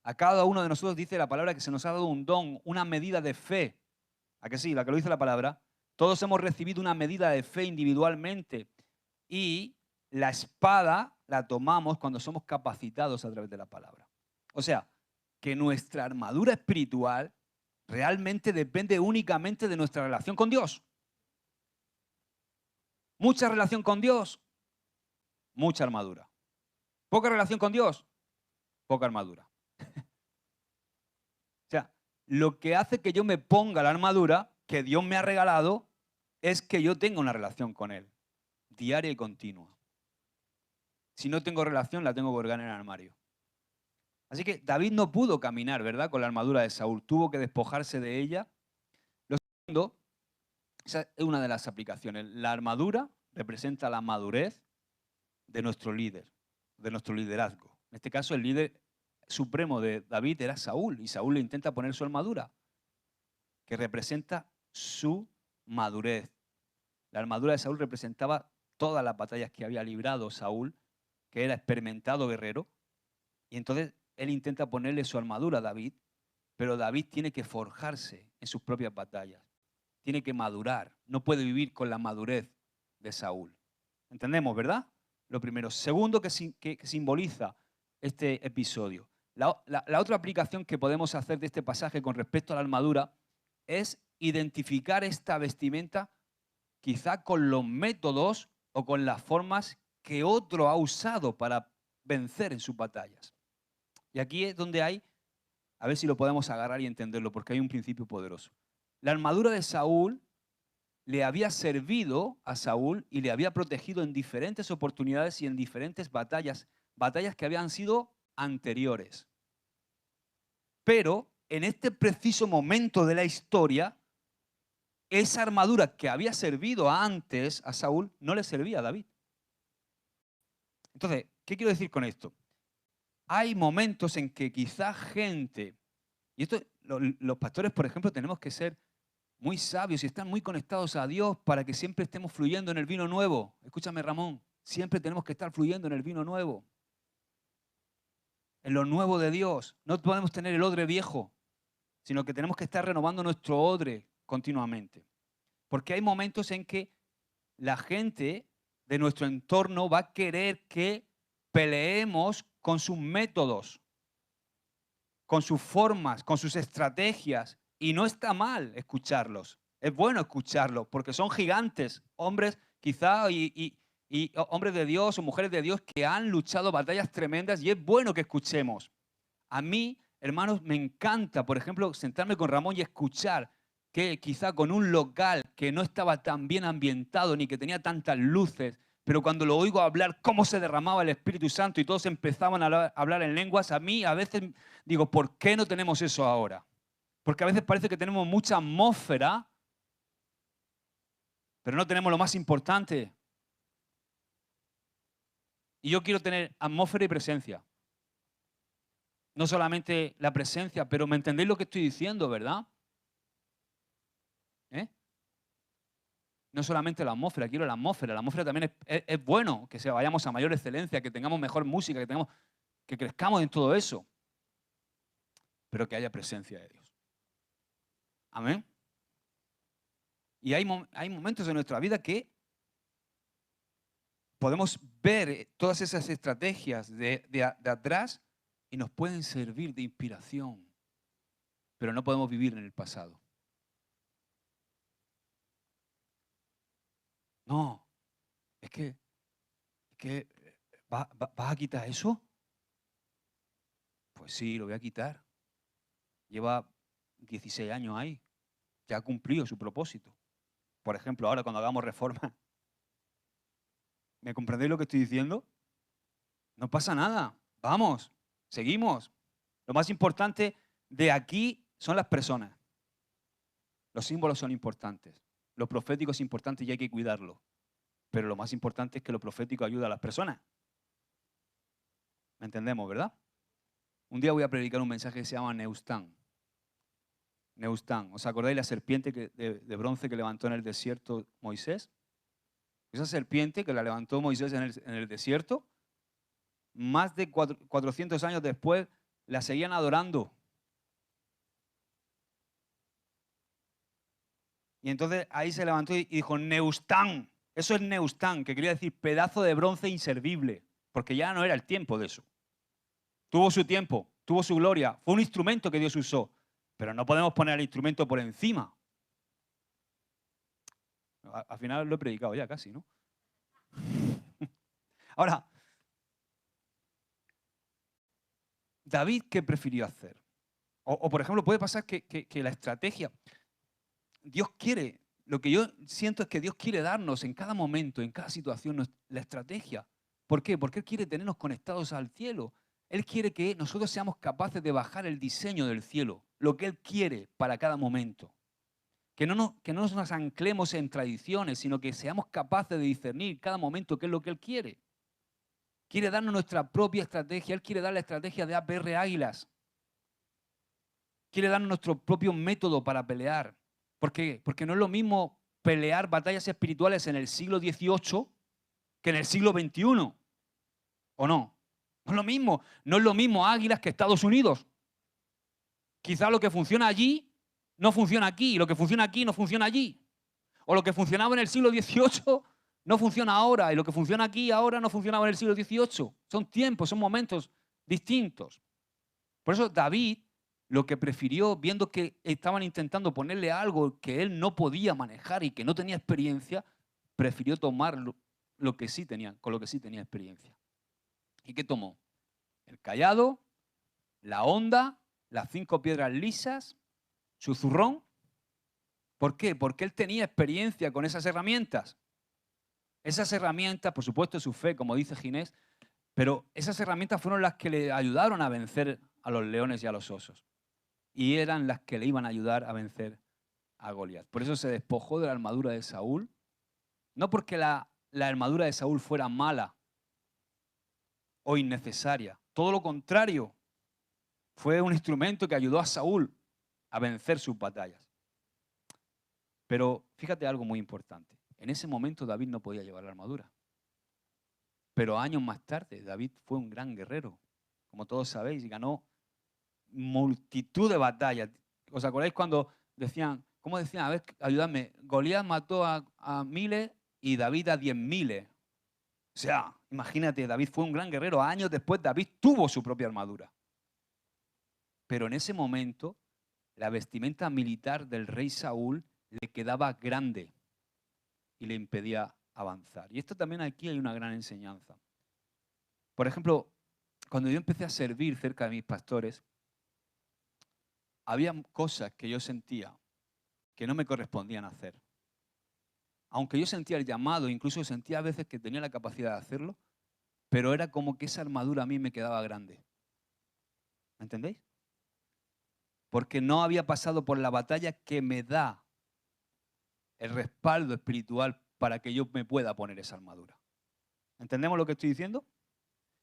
A cada uno de nosotros dice la palabra que se nos ha dado un don, una medida de fe. ¿A que sí? La que lo dice la palabra. Todos hemos recibido una medida de fe individualmente y la espada la tomamos cuando somos capacitados a través de la palabra. O sea, que nuestra armadura espiritual realmente depende únicamente de nuestra relación con Dios. Mucha relación con Dios, mucha armadura. Poca relación con Dios, poca armadura. O sea, lo que hace que yo me ponga la armadura que Dios me ha regalado es que yo tenga una relación con Él, diaria y continua. Si no tengo relación, la tengo colgada en el armario. Así que David no pudo caminar, ¿verdad?, con la armadura de Saúl. Tuvo que despojarse de ella. Lo segundo, esa es una de las aplicaciones. La armadura representa la madurez de nuestro líder, de nuestro liderazgo. En este caso, el líder supremo de David era Saúl, y Saúl le intenta poner su armadura, que representa su madurez. La armadura de Saúl representaba todas las batallas que había librado Saúl, que era experimentado guerrero, y entonces él intenta ponerle su armadura a David, pero David tiene que forjarse en sus propias batallas, tiene que madurar, no puede vivir con la madurez de Saúl. ¿Entendemos, verdad? Lo primero. Segundo, que simboliza este episodio. La otra aplicación que podemos hacer de este pasaje con respecto a la armadura es identificar esta vestimenta quizá con los métodos o con las formas que otro ha usado para vencer en sus batallas. Y aquí es donde hay, a ver si lo podemos agarrar y entenderlo, porque hay un principio poderoso. La armadura de Saúl le había servido a Saúl y le había protegido en diferentes oportunidades y en diferentes batallas, batallas que habían sido anteriores. Pero en este preciso momento de la historia, esa armadura que había servido antes a Saúl no le servía a David. Entonces, ¿qué quiero decir con esto? Hay momentos en que quizá gente, y esto los pastores, por ejemplo, tenemos que ser muy sabios y estar muy conectados a Dios para que siempre estemos fluyendo en el vino nuevo. Escúchame, Ramón, siempre tenemos que estar fluyendo en el vino nuevo, en lo nuevo de Dios. No podemos tener el odre viejo, sino que tenemos que estar renovando nuestro odre continuamente. Porque hay momentos en que la gente de nuestro entorno va a querer que peleemos con sus métodos, con sus formas, con sus estrategias. Y no está mal escucharlos. Es bueno escucharlos porque son gigantes, hombres quizá y hombres de Dios o mujeres de Dios que han luchado batallas tremendas y es bueno que escuchemos. A mí, hermanos, me encanta, por ejemplo, sentarme con Ramón y escuchar que quizá con un local que no estaba tan bien ambientado ni que tenía tantas luces, pero cuando lo oigo hablar cómo se derramaba el Espíritu Santo y todos empezaban a hablar en lenguas, a mí a veces digo, ¿por qué no tenemos eso ahora? Porque a veces parece que tenemos mucha atmósfera, pero no tenemos lo más importante. Y yo quiero tener atmósfera y presencia. No solamente la presencia, pero me entendéis lo que estoy diciendo, ¿verdad? ¿Eh? No solamente la atmósfera, quiero la atmósfera. La atmósfera también es bueno, que vayamos a mayor excelencia, que tengamos mejor música, que crezcamos en todo eso. Pero que haya presencia de Dios. Amén. Y hay momentos en nuestra vida que podemos ver todas esas estrategias de atrás y nos pueden servir de inspiración, pero no podemos vivir en el pasado. No, es que ¿vas a quitar eso? Pues sí, lo voy a quitar. Lleva 16 años ahí, ya ha cumplido su propósito. Por ejemplo, ahora cuando hagamos reforma, ¿me comprendéis lo que estoy diciendo? No pasa nada, vamos, seguimos. Lo más importante de aquí son las personas. Los símbolos son importantes. Lo profético es importante y hay que cuidarlo. Pero lo más importante es que lo profético ayuda a las personas. ¿Me entendemos, verdad? Un día voy a predicar un mensaje que se llama Neustán. Neustán. ¿Os acordáis la serpiente de bronce que levantó en el desierto Moisés? Esa serpiente que la levantó Moisés en el desierto, más de 400 años después la seguían adorando. Y entonces ahí se levantó y dijo, Neustán. Eso es Neustán, que quería decir pedazo de bronce inservible, porque ya no era el tiempo de eso. Tuvo su tiempo, tuvo su gloria, fue un instrumento que Dios usó, pero no podemos poner el instrumento por encima. Al final lo he predicado ya casi, ¿no? Ahora, David, ¿qué prefirió hacer? O por ejemplo, puede pasar que la estrategia, Dios quiere, lo que yo siento es que Dios quiere darnos en cada momento, en cada situación, la estrategia. ¿Por qué? Porque Él quiere tenernos conectados al cielo. Él quiere que nosotros seamos capaces de bajar el diseño del cielo, lo que Él quiere para cada momento. Que no nos anclemos en tradiciones, sino que seamos capaces de discernir cada momento qué es lo que Él quiere. Quiere darnos nuestra propia estrategia. Él quiere dar la estrategia de APR Águilas. Quiere darnos nuestro propio método para pelear. ¿Por qué? Porque no es lo mismo pelear batallas espirituales en el siglo XVIII que en el siglo XXI. ¿O no? No es lo mismo. No es lo mismo Águilas que Estados Unidos. Quizá lo que funciona allí no funciona aquí. Y lo que funciona aquí no funciona allí. O lo que funcionaba en el siglo XVIII no funciona ahora. Y lo que funciona aquí ahora no funcionaba en el siglo XVIII. Son tiempos, son momentos distintos. Por eso David lo que prefirió, viendo que estaban intentando ponerle algo que él no podía manejar y que no tenía experiencia, prefirió tomar lo que sí tenía, con lo que sí tenía experiencia. ¿Y qué tomó? El cayado, la honda, las 5 piedras lisas, su zurrón. ¿Por qué? Porque él tenía experiencia con esas herramientas. Esas herramientas, por supuesto, su fe, como dice Ginés, pero esas herramientas fueron las que le ayudaron a vencer a los leones y a los osos. Y eran las que le iban a ayudar a vencer a Goliat. Por eso se despojó de la armadura de Saúl. No porque la armadura de Saúl fuera mala o innecesaria. Todo lo contrario. Fue un instrumento que ayudó a Saúl a vencer sus batallas. Pero fíjate algo muy importante. En ese momento David no podía llevar la armadura. Pero años más tarde David fue un gran guerrero. Como todos sabéis, y ganó multitud de batallas. ¿Os acordáis cuando decían, cómo decían? A ver, ayúdame, Goliat mató a miles y David a 10.000. O sea, imagínate, David fue un gran guerrero. Años después David tuvo su propia armadura. Pero en ese momento, la vestimenta militar del rey Saúl le quedaba grande y le impedía avanzar. Y esto también aquí hay una gran enseñanza. Por ejemplo, cuando yo empecé a servir cerca de mis pastores, había cosas que yo sentía que no me correspondían hacer. Aunque yo sentía el llamado, incluso sentía a veces que tenía la capacidad de hacerlo, pero era como que esa armadura a mí me quedaba grande. ¿Me entendéis? Porque no había pasado por la batalla que me da el respaldo espiritual para que yo me pueda poner esa armadura. ¿Entendemos lo que estoy diciendo?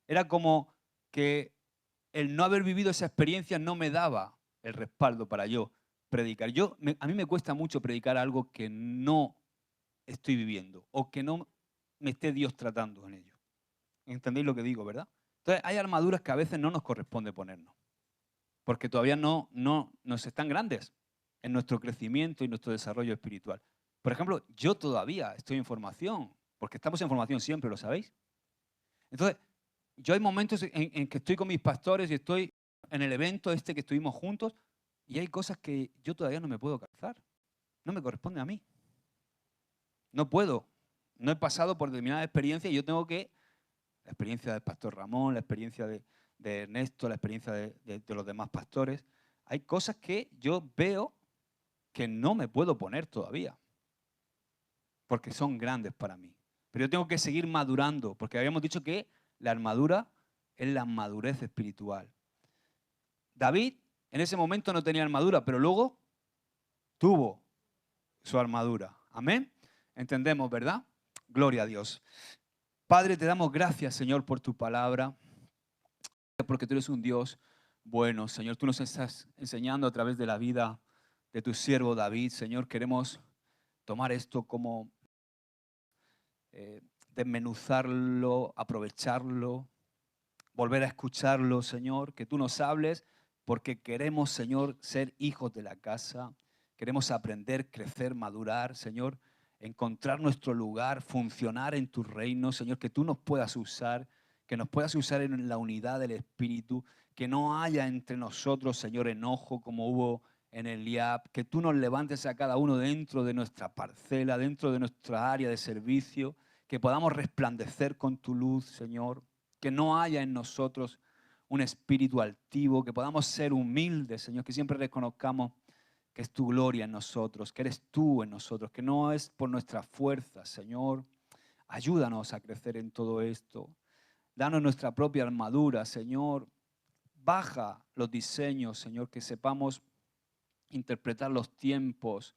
Era como que el no haber vivido esa experiencia no me daba el respaldo para yo predicar. A mí me cuesta mucho predicar algo que no estoy viviendo o que no me esté Dios tratando en ello. ¿Entendéis lo que digo, verdad? Entonces hay armaduras que a veces no nos corresponde ponernos, porque todavía no nos están grandes en nuestro crecimiento y nuestro desarrollo espiritual. Por ejemplo, yo todavía estoy en formación, porque estamos en formación siempre, ¿lo sabéis? Entonces, yo hay momentos en que estoy con mis pastores y estoy en el evento que estuvimos juntos y hay cosas que yo todavía no me puedo calzar. No me corresponde a mí. No puedo. No he pasado por determinada experiencia y yo tengo que... La experiencia del pastor Ramón, la experiencia de Ernesto, la experiencia de los demás pastores. Hay cosas que yo veo que no me puedo poner todavía, porque son grandes para mí. Pero yo tengo que seguir madurando, porque habíamos dicho que la armadura es la madurez espiritual. David en ese momento no tenía armadura, pero luego tuvo su armadura. Amén. Entendemos, ¿verdad? Gloria a Dios. Padre, te damos gracias, Señor, por tu palabra, porque tú eres un Dios bueno, Señor. Tú nos estás enseñando a través de la vida de tu siervo David, Señor. Queremos tomar esto como desmenuzarlo, aprovecharlo, volver a escucharlo, Señor, que tú nos hables, porque queremos, Señor, ser hijos de la casa, queremos aprender, crecer, madurar, Señor, encontrar nuestro lugar, funcionar en tu reino, Señor, que tú nos puedas usar, que nos puedas usar en la unidad del Espíritu, que no haya entre nosotros, Señor, enojo como hubo en Eliab, que tú nos levantes a cada uno dentro de nuestra parcela, dentro de nuestra área de servicio, que podamos resplandecer con tu luz, Señor, que no haya en nosotros un espíritu altivo, que podamos ser humildes, Señor, que siempre reconozcamos que es tu gloria en nosotros, que eres tú en nosotros, que no es por nuestra fuerza, Señor. Ayúdanos a crecer en todo esto. Danos nuestra propia armadura, Señor. Baja los diseños, Señor, que sepamos interpretar los tiempos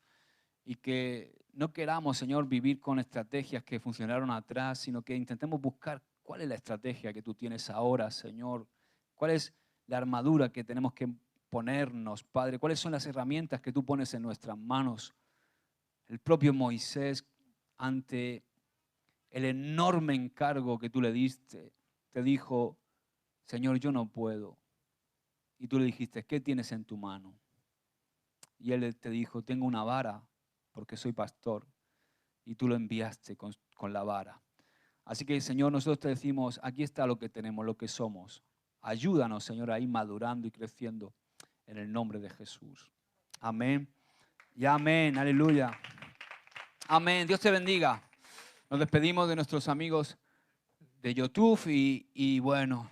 y que no queramos, Señor, vivir con estrategias que funcionaron atrás, sino que intentemos buscar cuál es la estrategia que tú tienes ahora, Señor. ¿Cuál es la armadura que tenemos que ponernos, Padre? ¿Cuáles son las herramientas que tú pones en nuestras manos? El propio Moisés, ante el enorme encargo que tú le diste, te dijo, Señor, yo no puedo. Y tú le dijiste, ¿qué tienes en tu mano? Y él te dijo, tengo una vara, porque soy pastor. Y tú lo enviaste con la vara. Así que, Señor, nosotros te decimos, aquí está lo que tenemos, lo que somos. Ayúdanos, Señor, a ir madurando y creciendo en el nombre de Jesús. Amén. Y amén. Aleluya. Amén. Dios te bendiga. Nos despedimos de nuestros amigos de YouTube y bueno,